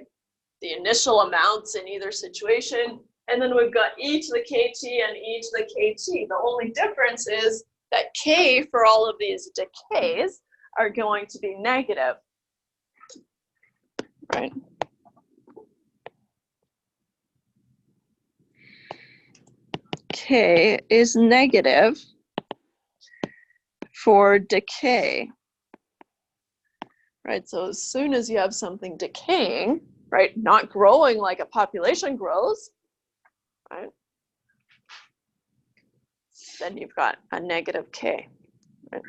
The initial amounts in either situation. And then we've got e to the kt and e to the kt. The only difference is that k for all of these decays are going to be negative, right? K is negative for decay, right? So as soon as you have something decaying, right, not growing like a population grows, right, then you've got a negative k, right?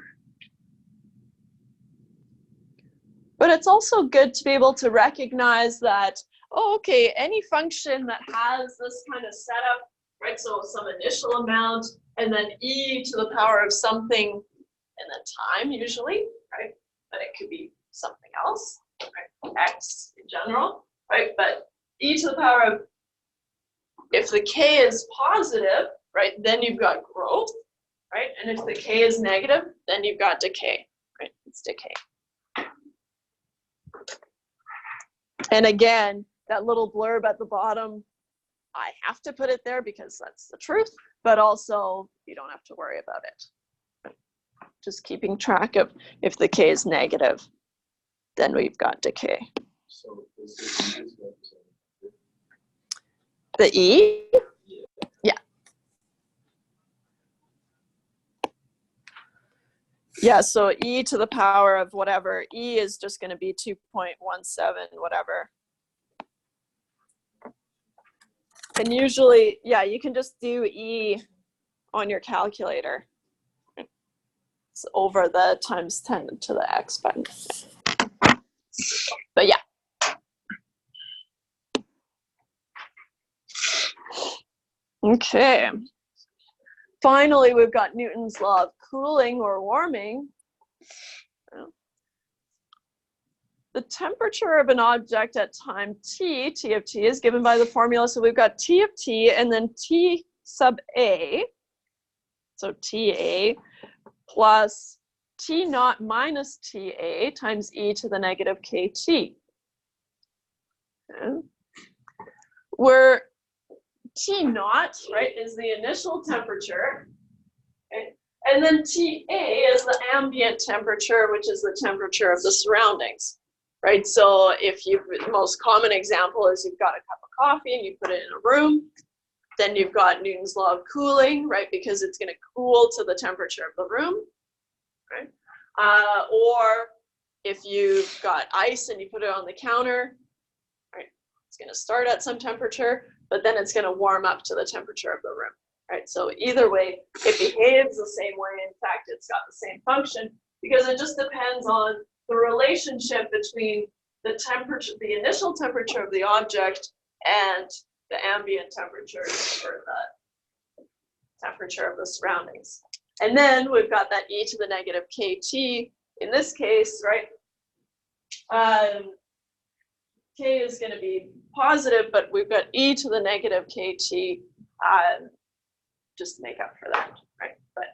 But it's also good to be able to recognize that, oh, okay, any function that has this kind of setup right? So some initial amount, and then e to the power of something, and then time usually, right? But it could be something else, right? X in general, right? But e to the power of, if the k is positive, right, then you've got growth, right? And if the k is negative, then you've got decay, right? It's decay. And again, that little blurb at the bottom, I have to put it there because that's the truth, but also you don't have to worry about it. Just keeping track of, if the k is negative, then we've got decay. So this is represented. The e? Yeah. Yeah, so e to the power of whatever, e is just going to be 2.17 whatever. And usually, yeah, you can just do e on your calculator. It's over the times 10 to the x button. But yeah. Okay. Finally, we've got Newton's law of cooling or warming. The temperature of an object at time t, t of t, is given by the formula. So we've got t of t and then t sub a, so ta, plus t naught minus ta times e to the negative kt. Okay. Where T naught, right, is the initial temperature, okay? And then TA is the ambient temperature, which is the temperature of the surroundings, right? So if you, the most common example is you've got a cup of coffee and you put it in a room, then you've got Newton's law of cooling, right? Because it's going to cool to the temperature of the room, right? Or if you've got ice and you put it on the counter, right? It's going to start at some temperature, but then it's going to warm up to the temperature of the room, right? So either way, it behaves the same way. In fact, it's got the same function because it just depends on the relationship between the temperature, the initial temperature of the object and the ambient temperature or the temperature of the surroundings. And then we've got that e to the negative kt in this case, right? K is going to be positive, but we've got e to the negative kt just to make up for that, right? But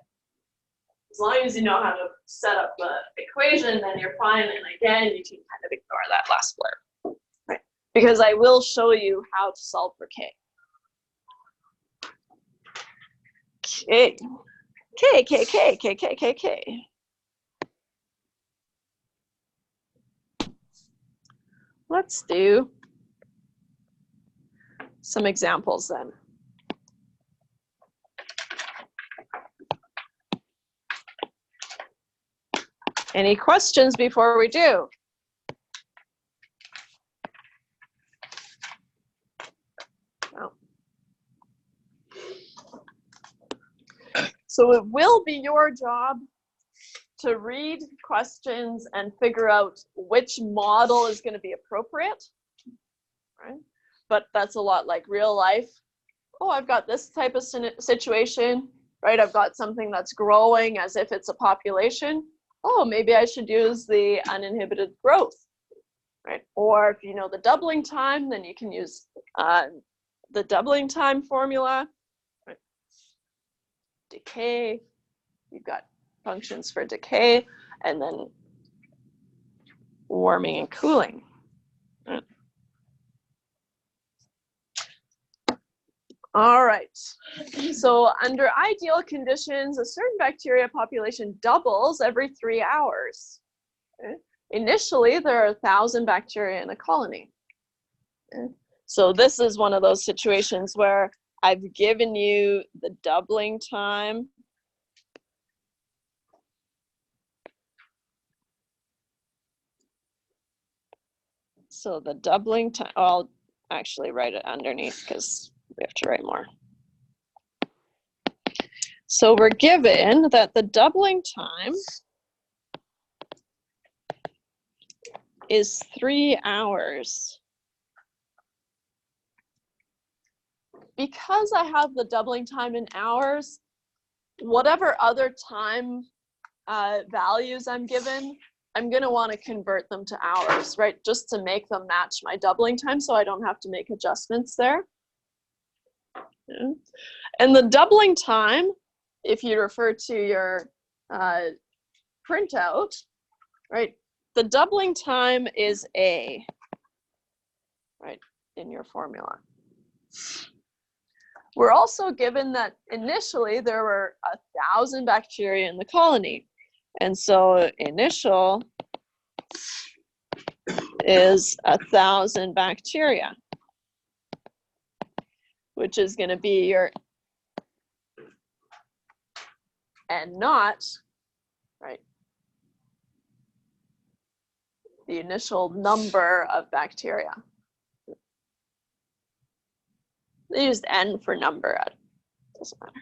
as long as you know how to set up the equation, then you're fine. And again, you can kind of ignore that last blurb, right? Because I will show you how to solve for k. K. K, K, K, K, K, K, K. Let's do some examples then. Any questions before we do? No. So it will be your job to read questions and figure out which model is going to be appropriate, right? But that's a lot like real life. Oh, I've got this type of situation, right? I've got something that's growing as if it's a population. Oh, maybe I should use the uninhibited growth, right? Or if you know the doubling time, then you can use the doubling time formula. Right? Decay, you've got functions for decay, and then warming and cooling. Right? All right, so under ideal conditions, a certain bacteria population doubles every 3 hours. Okay? Initially, there are 1,000 bacteria in a colony. Okay? So this is one of those situations where I've given you the doubling time. So the doubling time, I'll actually write it underneath because we have to write more. So we're given that the doubling time is 3 hours. because I have the doubling time in hours, whatever other time values I'm given, I'm going to want to convert them to hours, right? Just to make them match my doubling time so I don't have to make adjustments there. Yeah. And the doubling time, if you refer to your printout, right? The doubling time is A, right, in your formula. We're also given that initially there were 1,000 bacteria in the colony. And so initial is 1,000 bacteria, which is going to be your N naught, right? The initial number of bacteria. They used N for number, it doesn't matter.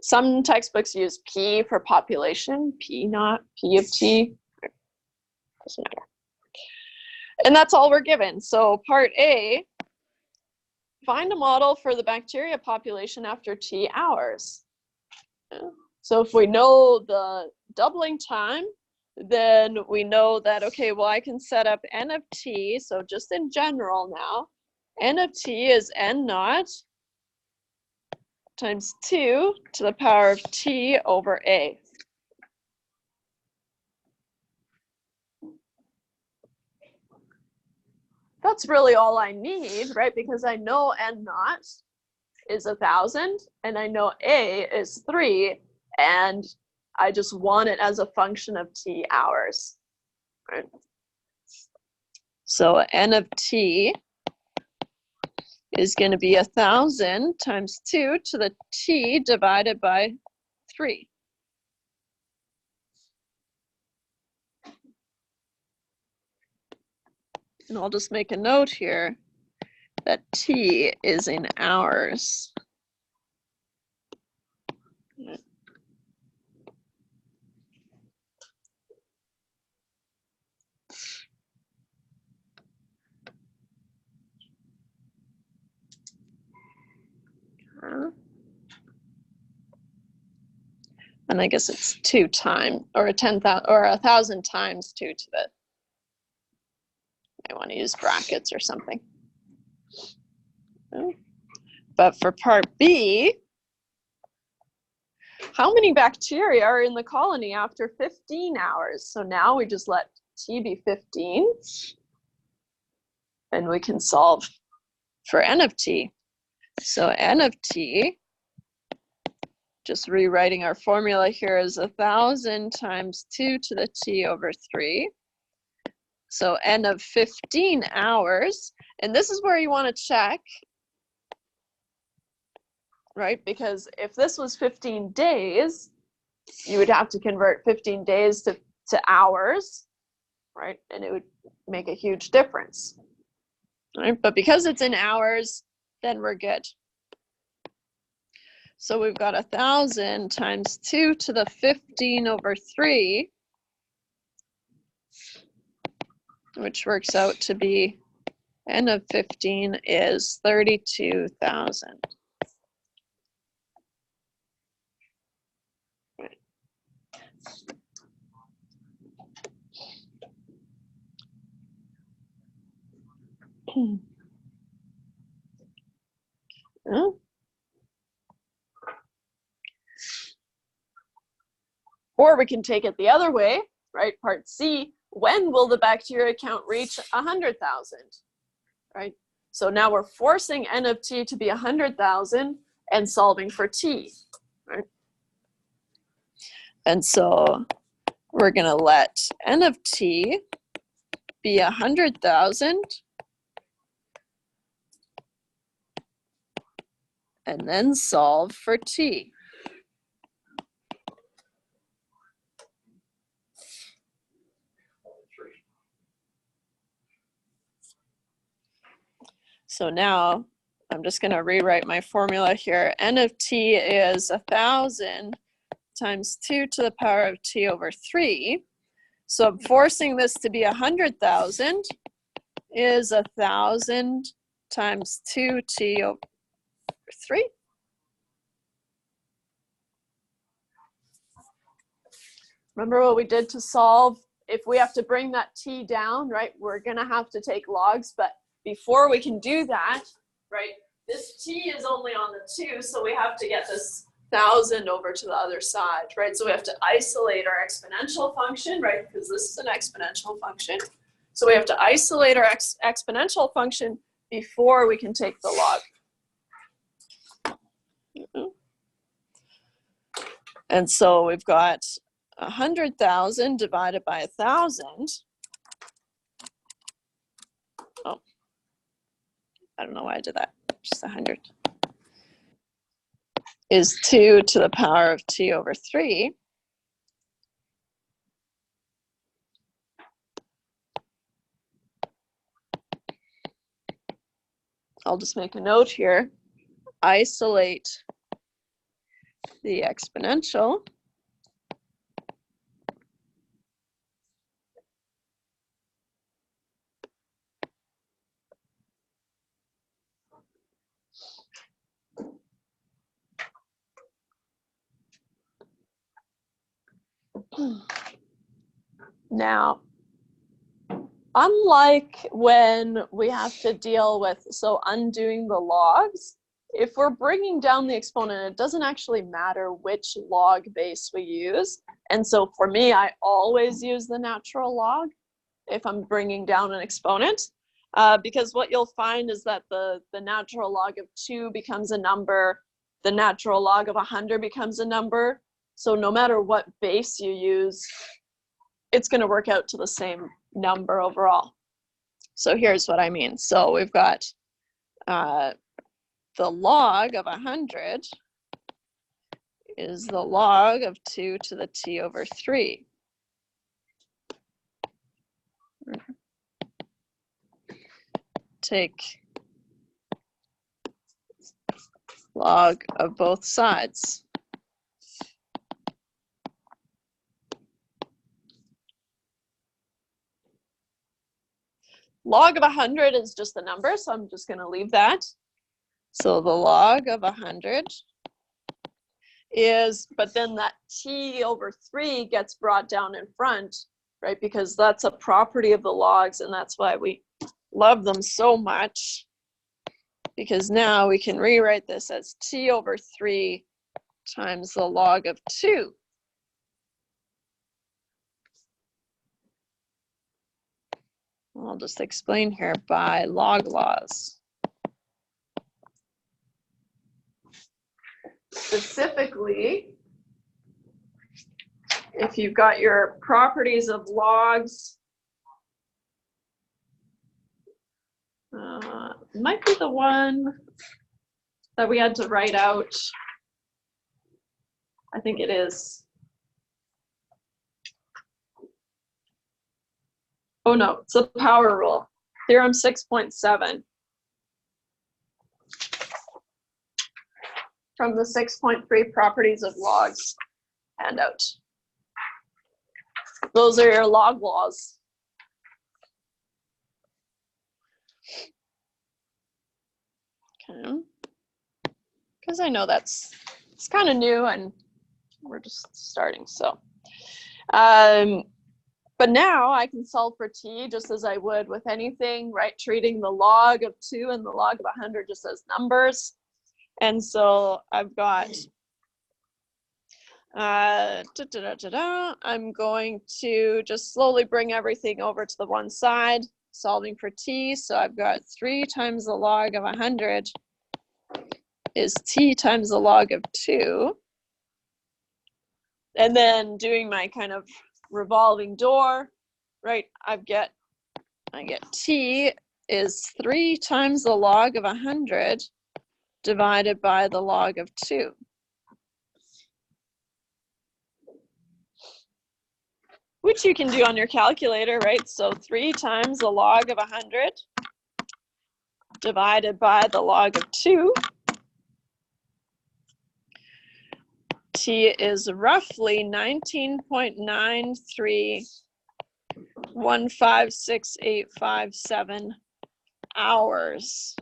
Some textbooks use P for population, P naught, P of T, doesn't matter. And that's all we're given. So part A, find a model for the bacteria population after T hours. Yeah. So if we know the doubling time, then we know that, okay, well, I can set up N of T, so just in general now, N of T is N naught times 2 to the power of T over A. That's really all I need, right? Because I know N naught is 1,000, and I know A is 3, and I just want it as a function of T hours, right? So N of T is going to be 1,000 times 2 to the T divided by 3. And I'll just make a note here that T is in hours. And I guess it's 2 times, or 10,000, or 1,000 times 2 to the, I want to use brackets or something. But for part B, how many bacteria are in the colony after 15 hours? So now we just let T be 15, and we can solve for N of T. So N of T, just rewriting our formula here, is 1,000 times 2 to the T over 3. So N of 15 hours, and this is where you want to check, right? Because if this was 15 days, you would have to convert 15 days to hours, right? And it would make a huge difference, right? But because it's in hours, then we're good. So we've got 1,000 times 2 to the 15 over 3, which works out to be N of 15 is 32,000. Oh. Or we can take it the other way, right? Part C, when will the bacteria count reach 100,000, right? So now we're forcing N of T to be 100,000 and solving for T, right? And so we're gonna let N of T be 100,000 and then solve for T. So now I'm just going to rewrite my formula here. N of T is 1,000 times 2 to the power of T over 3. So I'm forcing this to be 100,000 is 1,000 times 2t over 3. Remember what we did to solve? If we have to bring that t down, right, we're gonna have to take logs, but before we can do that, right, this t is only on the 2, so we have to get this 1,000 over to the other side, right? So we have to isolate our exponential function, right, because this is an exponential function. So we have to isolate our exponential function before we can take the log. And so we've got 100,000 divided by 1,000. Oh, I don't know why I did that. Just 100. Is 2 to the power of t over 3. I'll just make a note here. Isolate the exponential. Now, unlike when we have to deal with, so undoing the logs, if we're bringing down the exponent, it doesn't actually matter which log base we use. And so for me, I always use the natural log if I'm bringing down an exponent, because what you'll find is that the natural log of 2 becomes a number, the natural log of 100 becomes a number. So no matter what base you use, it's going to work out to the same number overall. So here's what I mean. So we've got the log of 100 is the log of 2 to the t over 3. Take log of both sides. Log of 100 is just a number, so I'm just going to leave that. So the log of 100 is, but then that t over 3 gets brought down in front, right? Because that's a property of the logs, and that's why we love them so much. Because now we can rewrite this as t over 3 times the log of 2. I'll just explain here by log laws. Specifically, if you've got your properties of logs, might be the one that we had to write out. I think it is. Oh no, it's the power rule. Theorem 6.7. From the 6.3 properties of logs handout. Those are your log laws. Okay. Because I know it's kind of new and we're just starting, so. But now I can solve for t just as I would with anything, right? Treating the log of 2 and the log of 100 just as numbers. And so I've got, I'm going to just slowly bring everything over to the one side, solving for t. So I've got 3 times the log of 100 is t times the log of 2. And then doing my kind of revolving door, right? I get t is 3 times the log of 100 divided by the log of 2. Which you can do on your calculator, right? So 3 times the log of 100 divided by the log of 2. T is roughly 19.93156857 hours.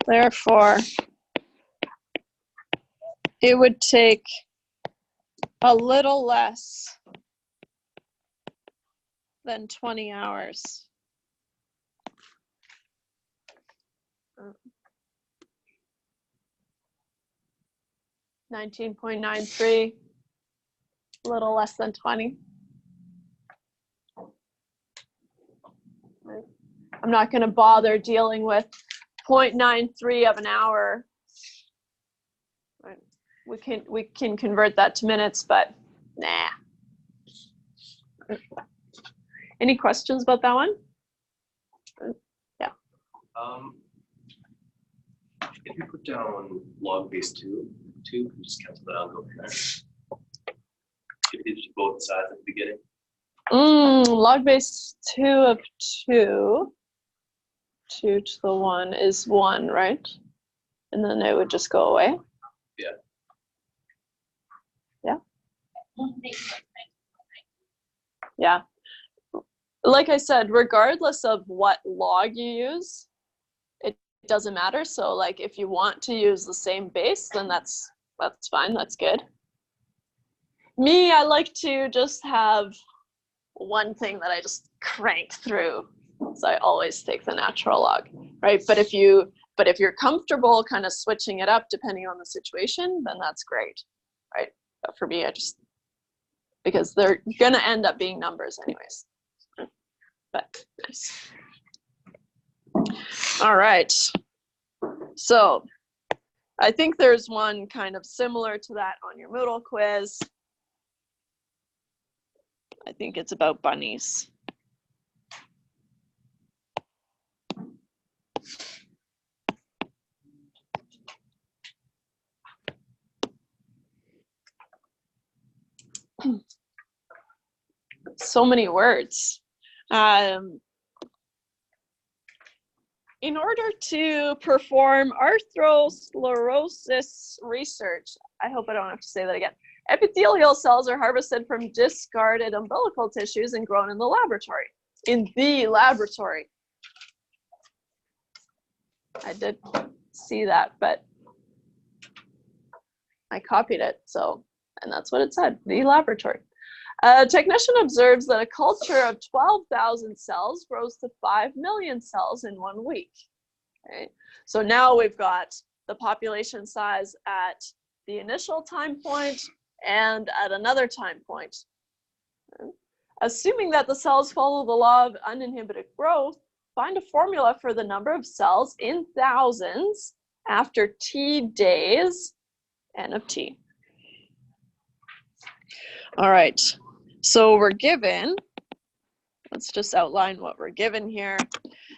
Therefore, it would take a little less than 20 hours. $19.93, a little less than 20. I'm not going to bother dealing with 0.93 of an hour. Right. We can convert that to minutes, but nah. Any questions about that one? Yeah. If you put down log base 2, just cancel that out. Go from there. If you do both sides at the beginning. Log base 2 of 2. 2 to the 1 is 1, right? And then it would just go away. Yeah. Yeah. Yeah. Like I said, regardless of what log you use, it doesn't matter. So like if you want to use the same base, then that's fine, that's good. Me, I like to just have one thing that I just crank through. So I always take the natural log, right? But if you're comfortable kind of switching it up depending on the situation, then that's great, right? But for me, because they're gonna end up being numbers anyways. But nice. All right. So I think there's one kind of similar to that on your Moodle quiz. I think it's about bunnies. So many words. In order to perform arthrosclerosis research, I hope I don't have to say that again, epithelial cells are harvested from discarded umbilical tissues and grown in the laboratory. In the laboratory. I did see that, but I copied it, so, and that's what it said, the laboratory. A technician observes that a culture of 12,000 cells grows to 5 million cells in 1 week. Okay. So now we've got the population size at the initial time point and at another time point. Okay. Assuming that the cells follow the law of uninhibited growth, find a formula for the number of cells in thousands after t days, n of t. All right. So we're given, let's just outline what we're given here.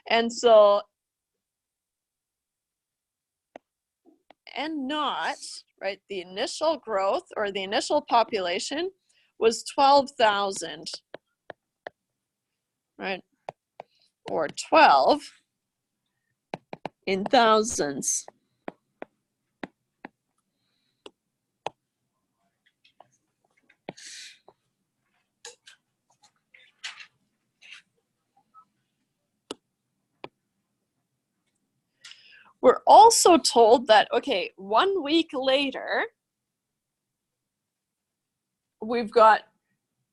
And so N naught, right, the initial growth or the initial population was 12,000, right? Or 12 in thousands. We're also told that, okay, 1 week later, we've got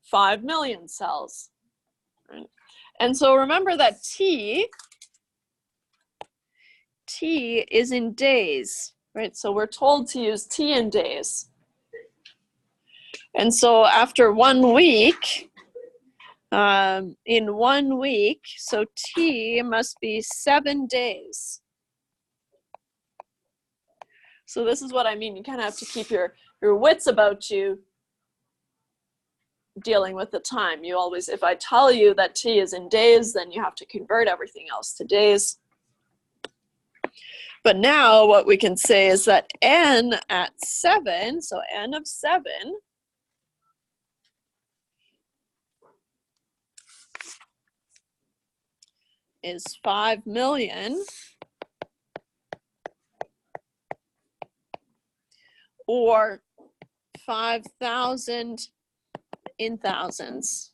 5 million cells. Right? And so remember that T is in days, right? So we're told to use T in days. And so after 1 week, in 1 week, so T must be 7 days. So this is what I mean. You kind of have to keep your wits about you dealing with the time. You always, if I tell you that T is in days, then you have to convert everything else to days. But now what we can say is that N at 7, so N of 7, is 5 million, or 5,000 in thousands.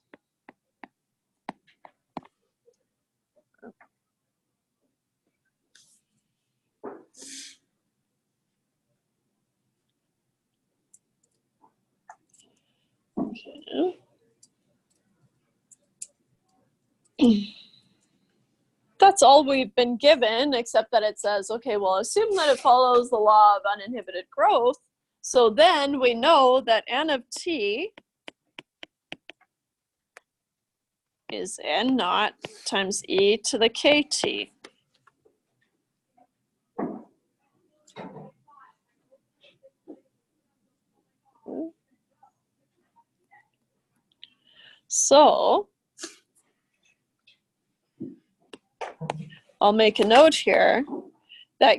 That's all we've been given, except that it says, okay, well, assume that it follows the law of uninhibited growth. So then we know that n of t is n naught times e to the kt. So I'll make a note here that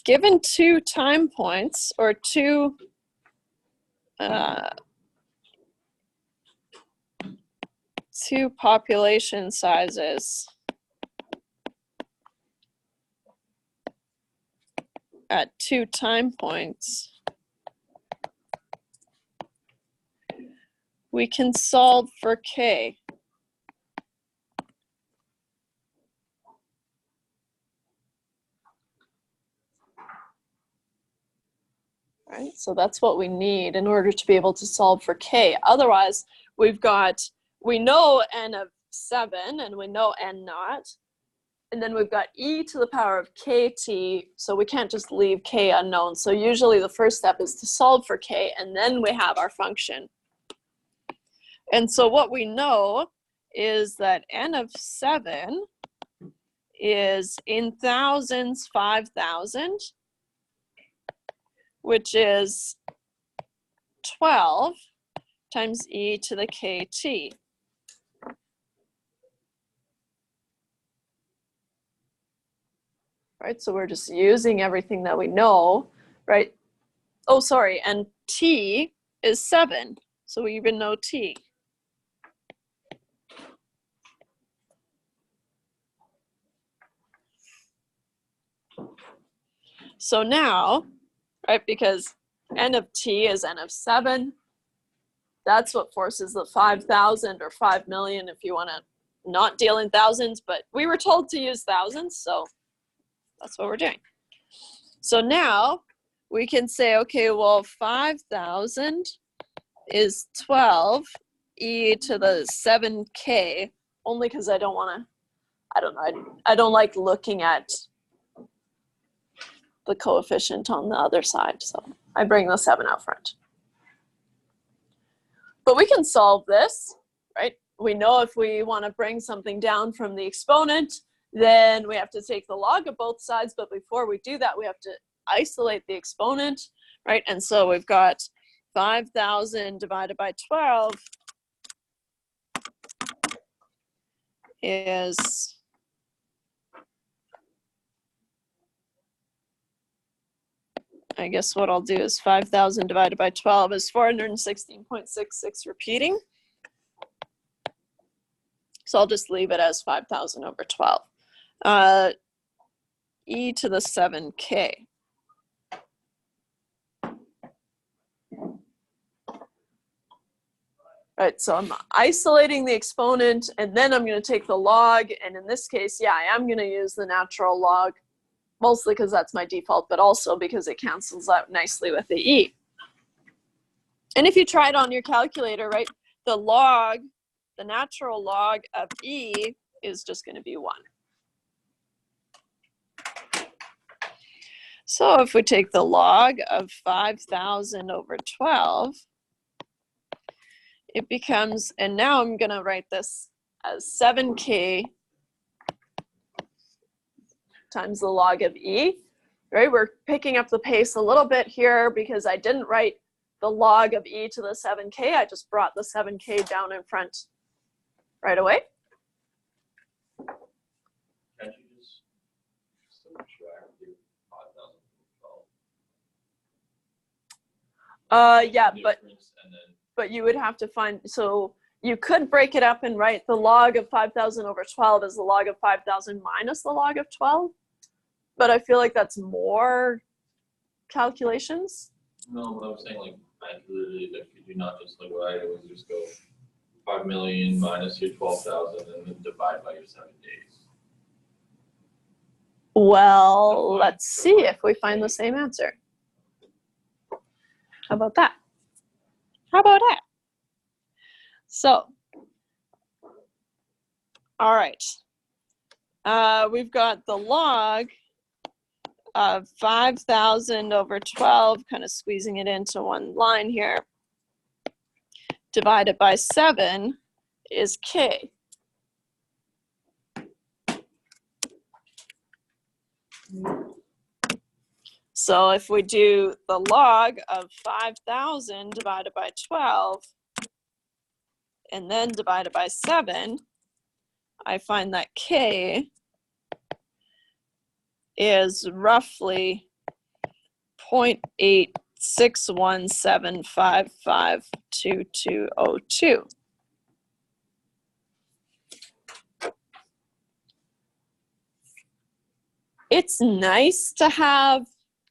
given two time points or two population sizes at two time points, we can solve for k. Right, so that's what we need in order to be able to solve for k. Otherwise, we know n of 7 and we know n naught, and then we've got e to the power of kt, so we can't just leave k unknown. So usually the first step is to solve for k, and then we have our function. And so what we know is that n of 7 is in thousands 5,000, which is 12 times e to the kt. Right, so we're just using everything that we know, right? Oh, sorry, and t is 7, so we even know t. So now, right, because n of t is n of 7, that's what forces the 5,000 or 5 million if you want to not deal in thousands, but we were told to use thousands, so that's what we're doing. So now we can say, okay, well, 5,000 is 12 e to the 7k, only because I don't want to, I don't know, I don't like looking at the coefficient on the other side, so I bring the 7 out front. But we can solve this, right? We know if we want to bring something down from the exponent, then we have to take the log of both sides, but before we do that, we have to isolate the exponent, right? And so we've got 5,000 divided by 12 is I guess what I'll do is 5,000 divided by 12 is 416.66 repeating. So I'll just leave it as 5,000 over 12. E to the 7k. Right, so I'm isolating the exponent, and then I'm going to take the log, and in this case, yeah, I am going to use the natural log, mostly because that's my default, but also because it cancels out nicely with the e. And if you try it on your calculator, right, the log, the natural log of e is just going to be 1. So if we take the log of 5,000 over 12, it becomes, and now I'm going to write this as 7k times the log of e, right? We're picking up the pace a little bit here because I didn't write the log of e to the 7k. I just brought the 7k down in front right away. Can't you just subtract the 5,000 from 12? Yeah, Difference, and then but you would have to find, so you could break it up and write the log of 5,000 over 12 as the log of 5,000 minus the log of 12. But I feel like that's more calculations. No, what I was saying, like, I literally, like, could you not just, like, what I do is just go 5 million minus your 12,000 and then divide by your 7 days. Well, let's see if we find the same answer. How about that? How about that? So, all right. We've got the log of 5,000 over 12, kind of squeezing it into one line here, divided by 7 is k. So if we do the log of 5,000 divided by 12, and then divided by 7, I find that k is roughly 0.861755202. It's nice to have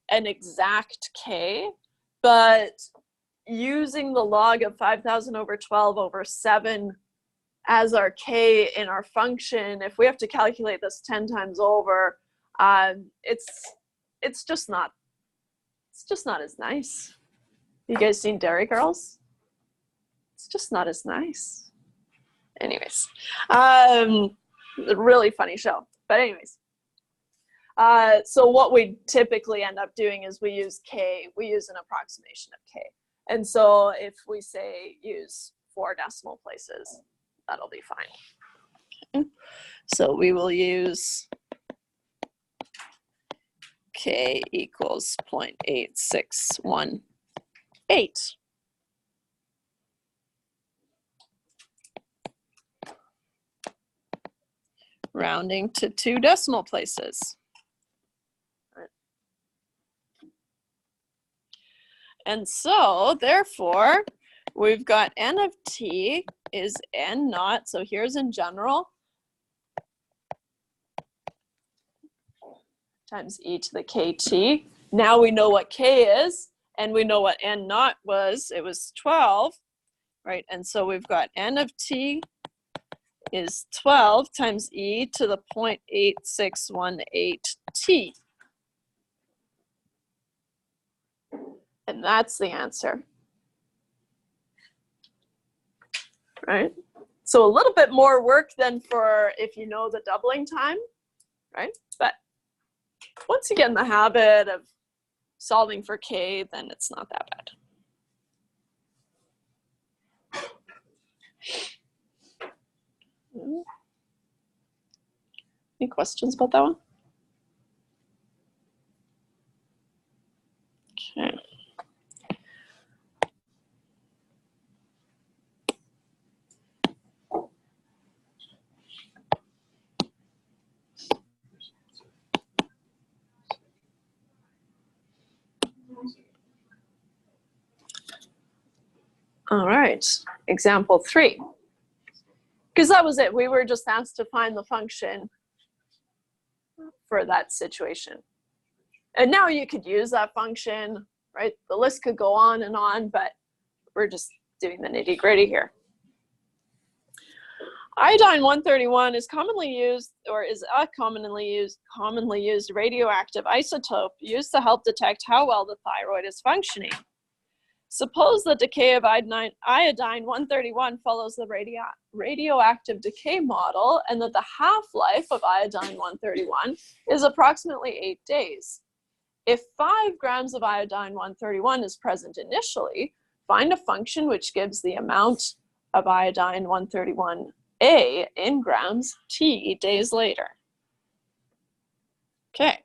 an exact k, but using the log of 5,000 over 12 over 7 as our k in our function, if we have to calculate this 10 times over, it's just not as nice. You guys seen Dairy Girls? It's just not as nice. Anyways, really funny show. But anyways, so what we typically end up doing is we use k. We use an approximation of k. And so if we say use 4 decimal places, that'll be fine. Okay. So we will use k equals 0.8618. Rounding to 2 decimal places. And so, therefore, we've got n of t is n naught. So here's in general times e to the kt. Now we know what k is, and we know what n naught was. It was 12, right? And so we've got n of t is 12 times e to the 0.8618t. And that's the answer, right? So a little bit more work than for if you know the doubling time, right? But once you get in the habit of solving for k, then it's not that bad. Any questions about that one? Okay. All right, example 3. Because that was it. We were just asked to find the function for that situation. And now you could use that function, right? The list could go on, but we're just doing the nitty-gritty here. Iodine 131 is commonly used, or is a commonly used radioactive isotope used to help detect how well the thyroid is functioning. Suppose the decay of iodine 131 follows the radioactive decay model, and that the half-life of iodine 131 is approximately 8 days. If 5 grams of iodine 131 is present initially, find a function which gives the amount of iodine 131A in grams t days later. Okay.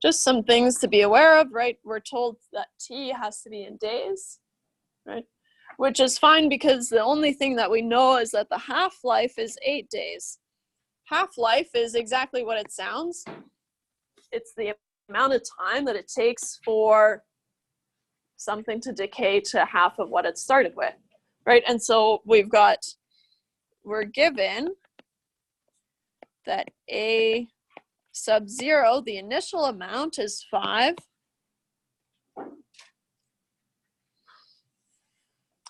Just some things to be aware of, right? We're told that t has to be in days, right? Which is fine because the only thing that we know is that the half-life is 8 days. Half-life is exactly what it sounds. It's the amount of time that it takes for something to decay to half of what it started with, right? And so we're given that A sub 0, the initial amount is 5,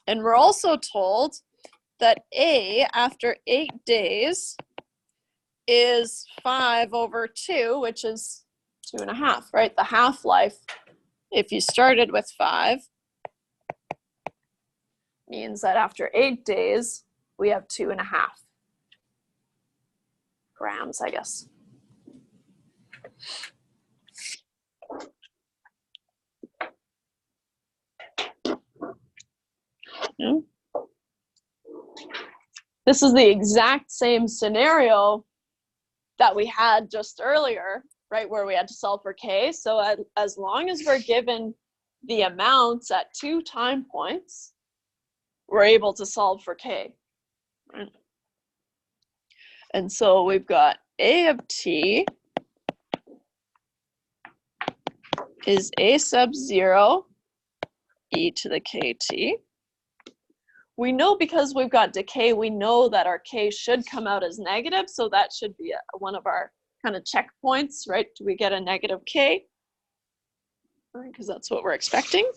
And we're also told that A after 8 days is 5/2, which is 2.5, right? The half-life, if you started with 5, means that after 8 days, we have 2.5 grams, I guess. Yeah. This is the exact same scenario that we had just earlier, right, where we had to solve for k. So as long as we're given the amounts at 2 time points, we're able to solve for k. Right? And so we've got a of t is a sub 0 e to the kt. We know because we've got decay, we know that our k should come out as negative, so that should be one of our kind of checkpoints, right? Do we get a negative k? Because that's what we're expecting.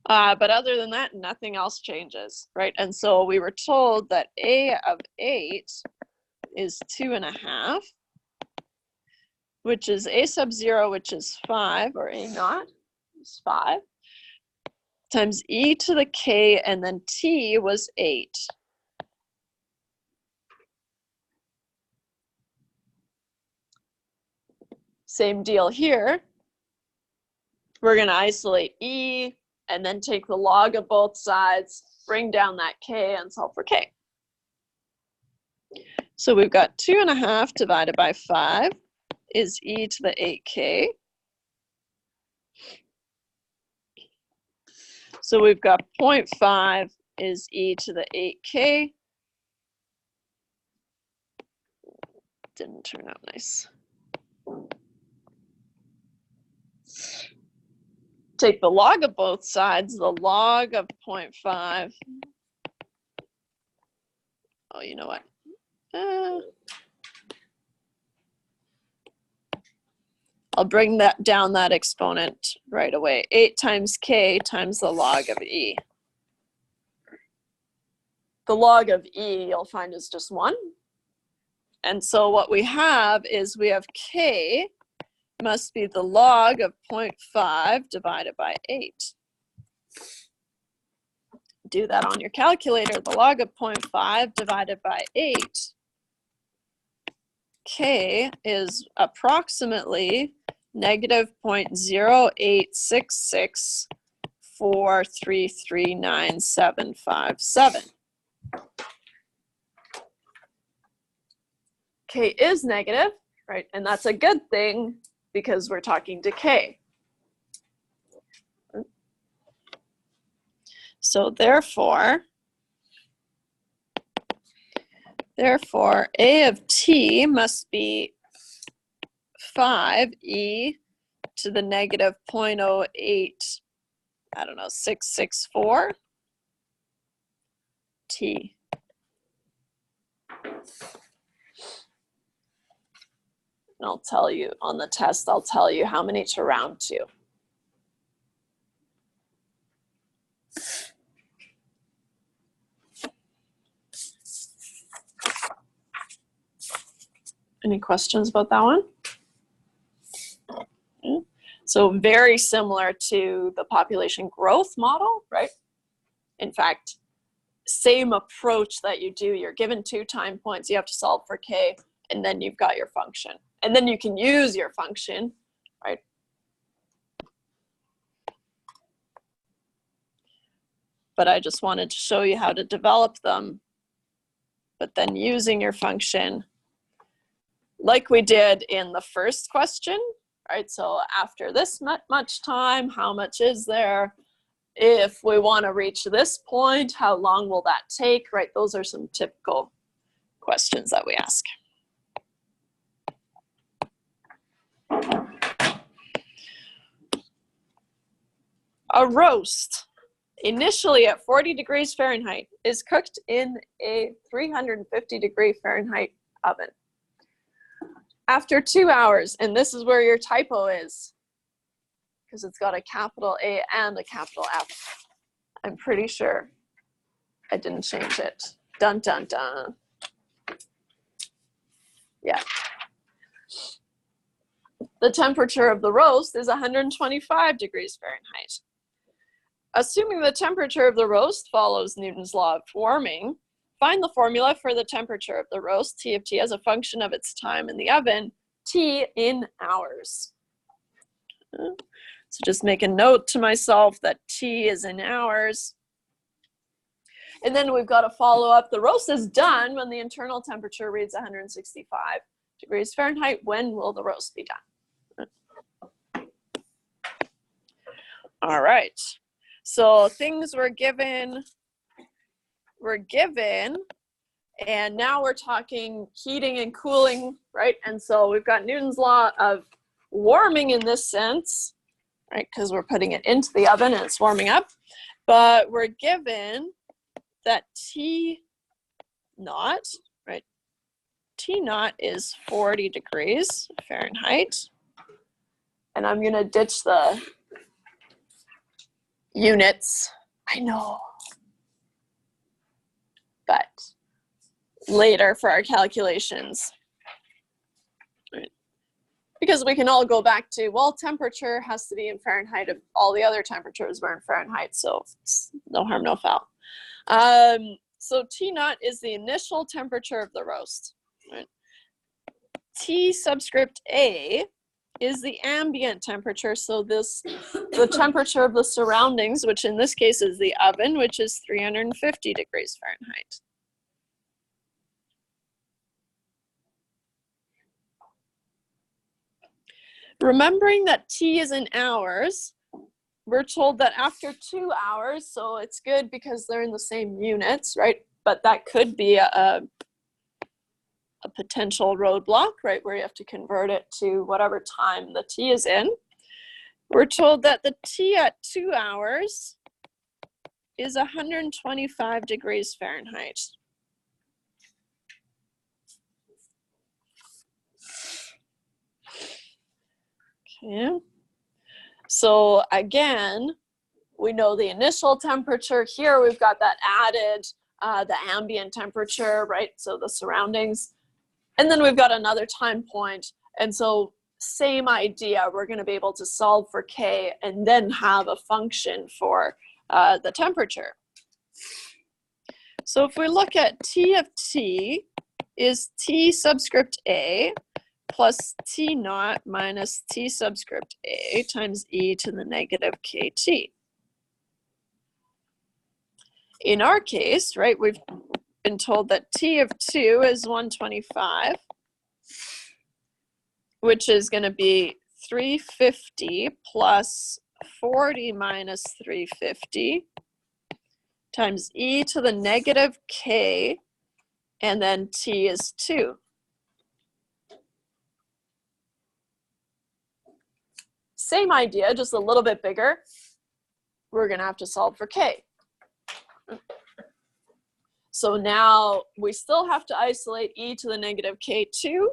But other than that, nothing else changes, right? And so we were told that a of 8 is 2.5, which is a sub 0, which is 5, or a naught is 5, times e to the k, and then t was 8. Same deal here. We're going to isolate e, and then take the log of both sides, bring down that k, and solve for k. So we've got 2.5 divided by 5 is e to the 8k. So we've got 0.5 is e to the 8k. Didn't turn out nice. Take the log of both sides, the log of 0.5. Oh, you know what? I'll bring that down, that exponent right away. 8 times k times the log of e. The log of e, you'll find, is just 1. And so what we have is we have k must be the log of 0.5 divided by 8. Do that on your calculator. The log of 0.5 divided by 8. K is approximately negative 0.08664339757. K is negative, right? And that's a good thing because we're talking decay. So therefore, a of t must be 5e to the negative 0.08, I don't know, 664 t. And I'll tell you on the test, I'll tell you how many to round to. Any questions about that one? Okay. So very similar to the population growth model, right? In fact, same approach that you do. You're given 2 time points, you have to solve for k, and then you've got your function. And then you can use your function, right? But I just wanted to show you how to develop them, but then using your function like we did in the first question, right? So after this much time, how much is there? If we want to reach this point, how long will that take, right? Those are some typical questions that we ask. A roast, initially at 40 degrees Fahrenheit, is cooked in a 350 degree Fahrenheit oven. After 2 hours, and this is where your typo is, because it's got a capital A and a capital F, I'm pretty sure. I didn't change it. Dun, dun, dun. Yeah. The temperature of the roast is 125 degrees Fahrenheit. Assuming the temperature of the roast follows Newton's law of warming, find the formula for the temperature of the roast, T of T, as a function of its time in the oven, T in hours. So just make a note to myself that T is in hours. And then we've got to follow up. The roast is done when the internal temperature reads 165 degrees Fahrenheit. When will the roast be done? All right. So things were given, and now we're talking heating and cooling, right? And so we've got Newton's law of warming in this sense, right? Because we're putting it into the oven and it's warming up. But we're given that T naught, right? T naught is 40 degrees Fahrenheit. And I'm going to ditch the units. I know. But later for our calculations. Right? Because we can all go back to, well, temperature has to be in Fahrenheit if all the other temperatures were in Fahrenheit, so no harm, no foul. So T naught is the initial temperature of the roast. Right? T subscript A is the ambient temperature, so the temperature of the surroundings, which in this case is the oven, which is 350 degrees Fahrenheit. Remembering that T is in hours, we're told that after 2 hours, so it's good because they're in the same units, right? But that could be a potential roadblock, right? Where you have to convert it to whatever time the T is in. We're told that the T at 2 hours is 125 degrees Fahrenheit. Okay. So again, we know the initial temperature. Here we've got that added, the ambient temperature, right? So the surroundings. And then we've got another time point. And so same idea, we're going to be able to solve for K and then have a function for the temperature. So if we look at T of T is T subscript A plus T naught minus T subscript A times e to the negative KT. In our case, right, we've been told that T of 2 is 125, which is going to be 350 plus 40 minus 350 times e to the negative K, and then T is 2. Same idea, just a little bit bigger. We're going to have to solve for K. So now we still have to isolate e to the negative K2,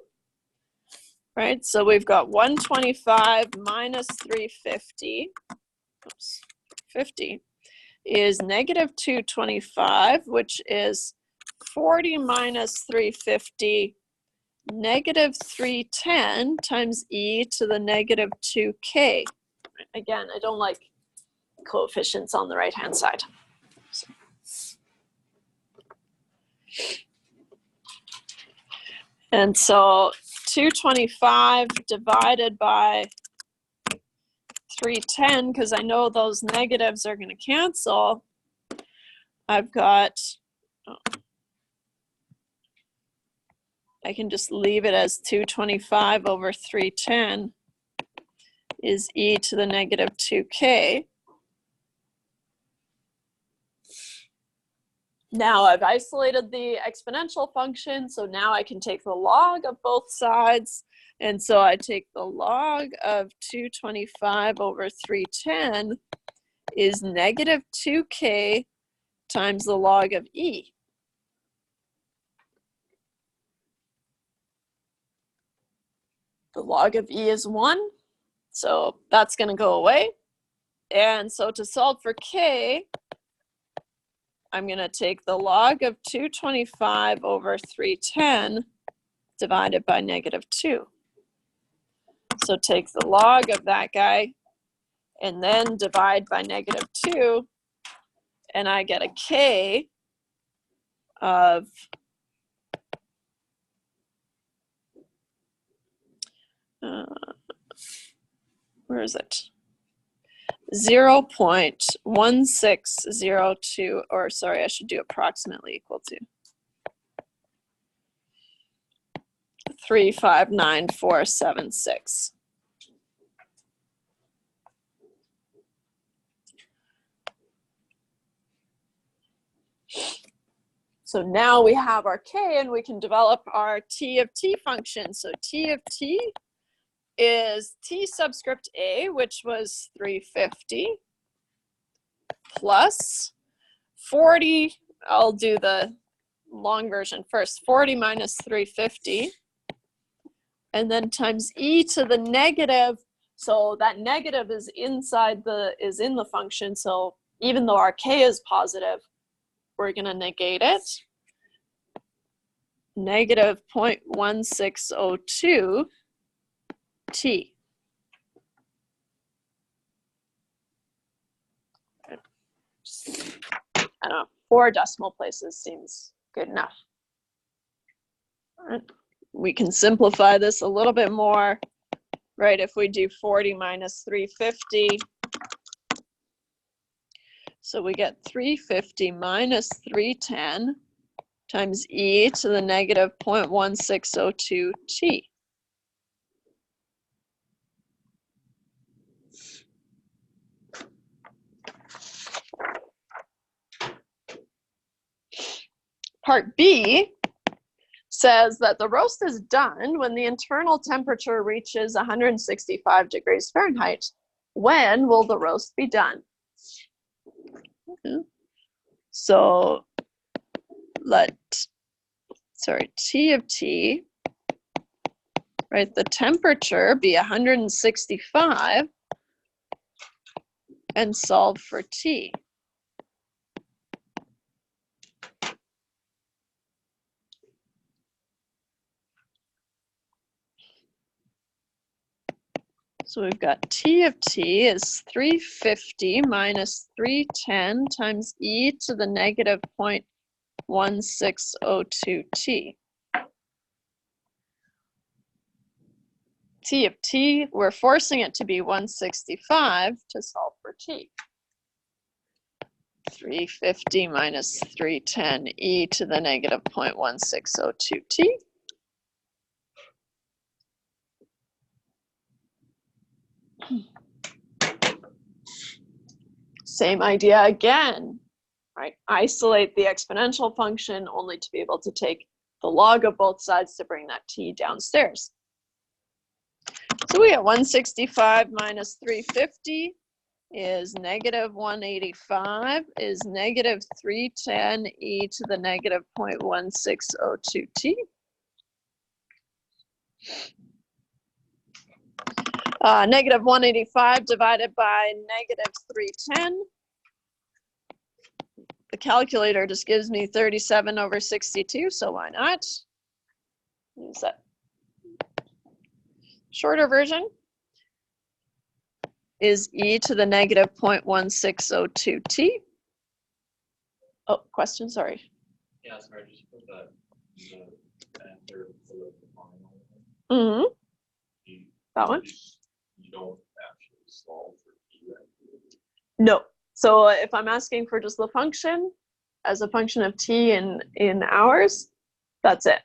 right? So we've got 125 minus 350, oops, 50, is negative 225, which is 40 minus 350, negative 310 times e to the negative 2k. Again, I don't like coefficients on the right-hand side. And so 225 divided by 310, because I know those negatives are going to cancel, I've got, I can just leave it as 225 over 310 is e to the negative 2k. Now I've isolated the exponential function, so now I can take the log of both sides. And so I take the log of 225 over 310 is negative 2k times the log of e. The log of e is 1, so that's going to go away. And so to solve for k, I'm going to take the log of 225 over 310 divided by -2. So take the log of that guy and then divide by -2, and I get a k of where is it? 0.1602, or sorry, I should do approximately equal to 359,476. So now we have our k and we can develop our t of t function. So t of t is t subscript a, which was 350, plus 40, I'll do the long version first, 40 minus 350, and then times e to the negative. So that negative is in the function. So even though our k is positive, we're going to negate it. Negative 0.1602 t. I don't know, 4 decimal places seems good enough. All right. We can simplify this a little bit more, right? If we do 40 minus 350, so we get 350 minus 310 times e to the negative 0.1602 t. Part B says that the roast is done when the internal temperature reaches 165 degrees Fahrenheit. When will the roast be done? So T of t, right, the temperature be 165 and solve for t. So we've got T of t is 350 minus 310 times e to the negative 0.1602 t. T of t, we're forcing it to be 165 to solve for t. 350 minus 310 e to the negative 0.1602 t. Same idea again, right? Isolate the exponential function only to be able to take the log of both sides to bring that t downstairs. So we get 165 minus 350 is negative 185 is negative 310 e to the negative 0.1602 t. Negative 185 divided by negative 310. The calculator just gives me 37 over 62, so why not? Use that shorter version. Is e to the negative 0.1602 t. Oh, question, sorry. Yeah, sorry, just put that answer below the final. Mm-hmm. That one? You don't actually solve for t, right? No. So if I'm asking for just the function as a function of t in hours, that's it.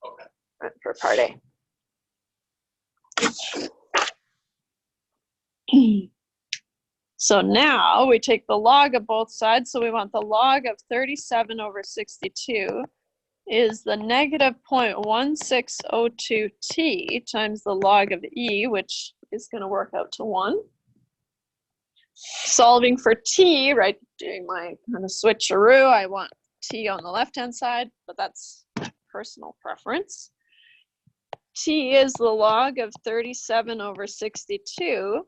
Okay. Right, for part A. So now we take the log of both sides. So we want the log of 37 over 62 is the negative 0.1602 t times the log of e, which is going to work out to 1. Solving for t, right, doing my kind of switcheroo, I want t on the left-hand side, but that's personal preference. T is the log of 37 over 62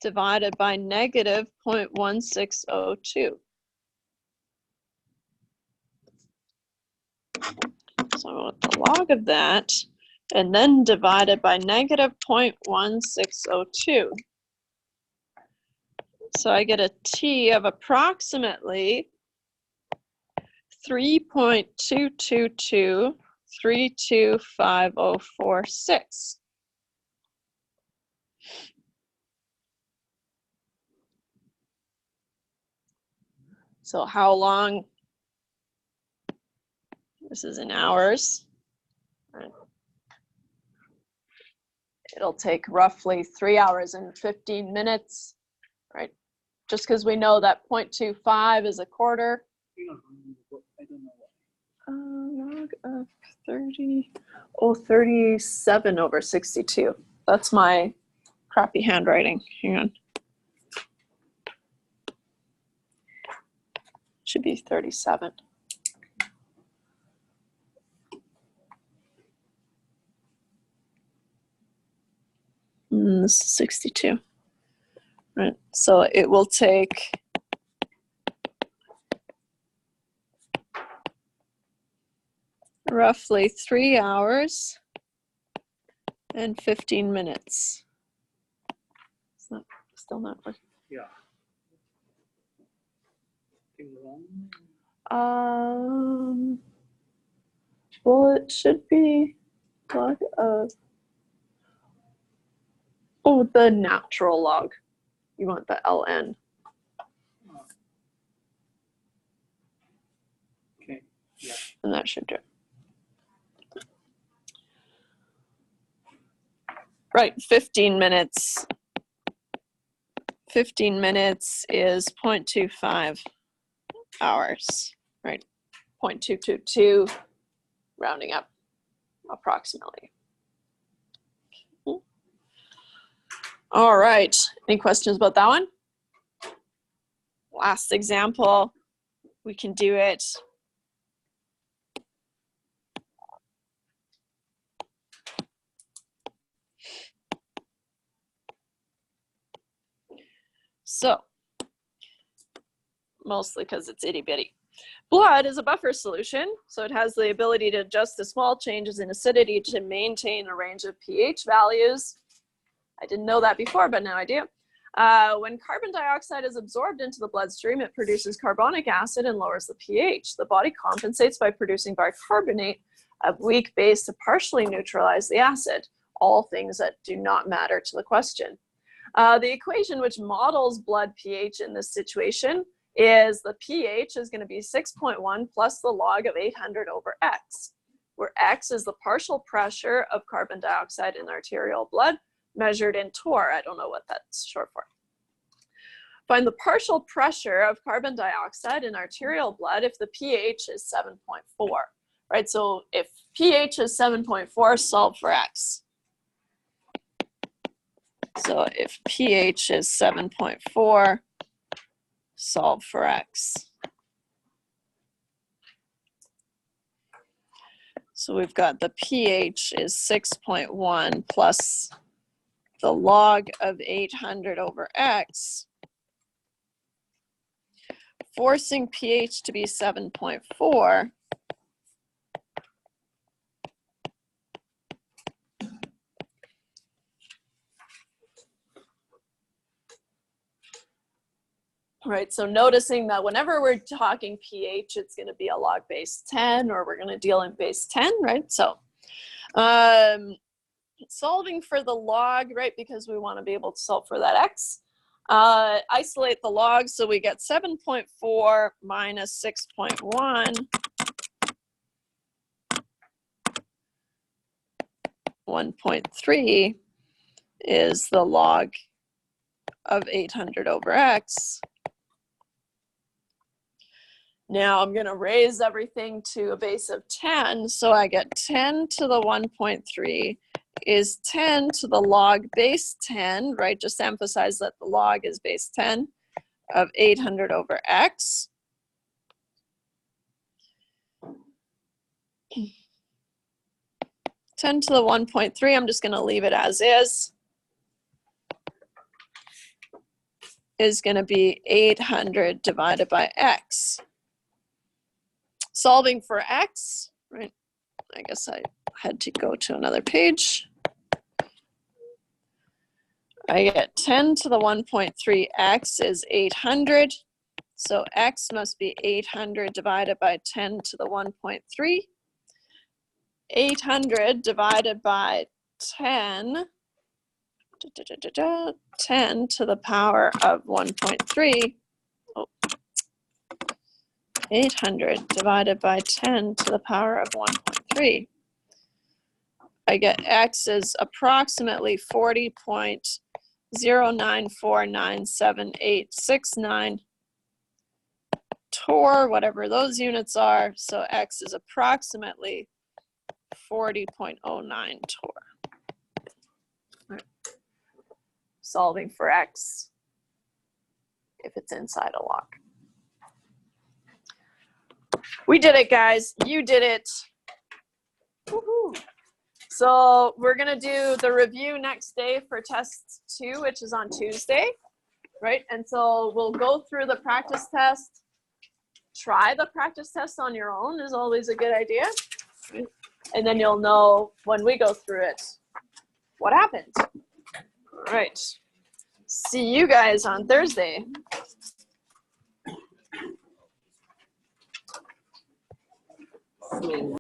divided by negative 0.1602. So with the log of that, and then divided by negative 0.1602. So I get a t of approximately 3.222325046. So how long? This is in hours. Right. It'll take roughly 3 hours and 15 minutes, right? Just because we know that 0.25 is a quarter. Log of 37 over 62. That's my crappy handwriting. Hang on. Should be 37. This is 62. Right. So it will take roughly 3 hours and 15 minutes. It's not, still not working. Yeah. Anything wrong? Well, it should be log of, oh, the natural log. You want the ln. Okay. Yeah. And that should do it. Right, 15 minutes. 15 minutes is 0.25 hours, right? 0.222, rounding up approximately. All right, any questions about that one? Last example, we can do it. So, mostly because it's itty bitty. Blood is a buffer solution, so it has the ability to adjust the small changes in acidity to maintain a range of pH values. I didn't know that before, but now I do. When carbon dioxide is absorbed into the bloodstream, it produces carbonic acid and lowers the pH. The body compensates by producing bicarbonate, a weak base, to partially neutralize the acid, all things that do not matter to the question. The equation which models blood pH in this situation is the pH is going to be 6.1 plus the log of 800 over x, where x is the partial pressure of carbon dioxide in arterial blood measured in torr. I don't know what that's short for. Find the partial pressure of carbon dioxide in arterial blood if the pH is 7.4, right? So if pH is 7.4, solve for x. So if pH is 7.4, solve for x. So we've got the pH is 6.1 plus the log of 800 over x, forcing pH to be 7.4. Right, so noticing that whenever we're talking pH, it's going to be a log base 10, or we're going to deal in base 10, right? So solving for the log, right, because we want to be able to solve for that x. Isolate the log, so we get 7.4 minus 6.1. 1.3 is the log of 800 over x. Now I'm going to raise everything to a base of 10, so I get 10 to the 1.3 is 10 to the log base 10, right? Just to emphasize that the log is base 10 of 800 over x. Ten to the 1.3, I'm just going to leave it as is going to be 800 divided by x. Solving for x, right? I guess I had to go to another page. I get 10 to the 1.3x is 800. So x must be 800 divided by 10 to the 1.3. 800 divided by 10, 10 to the power of 1.3. Oh. 800 divided by 10 to the power of 1.3. I get x is approximately 40.0949789 torr, whatever those units are. So x is approximately 40.09 torr. Right. Solving for x if it's inside a lock. We did it, guys. You did it. Woohoo. So we're going to do the review next day for test 2, which is on Tuesday, right? And so we'll go through the practice test. Try the practice test on your own is always a good idea. And then you'll know when we go through it what happened. All right. See you guys on Thursday.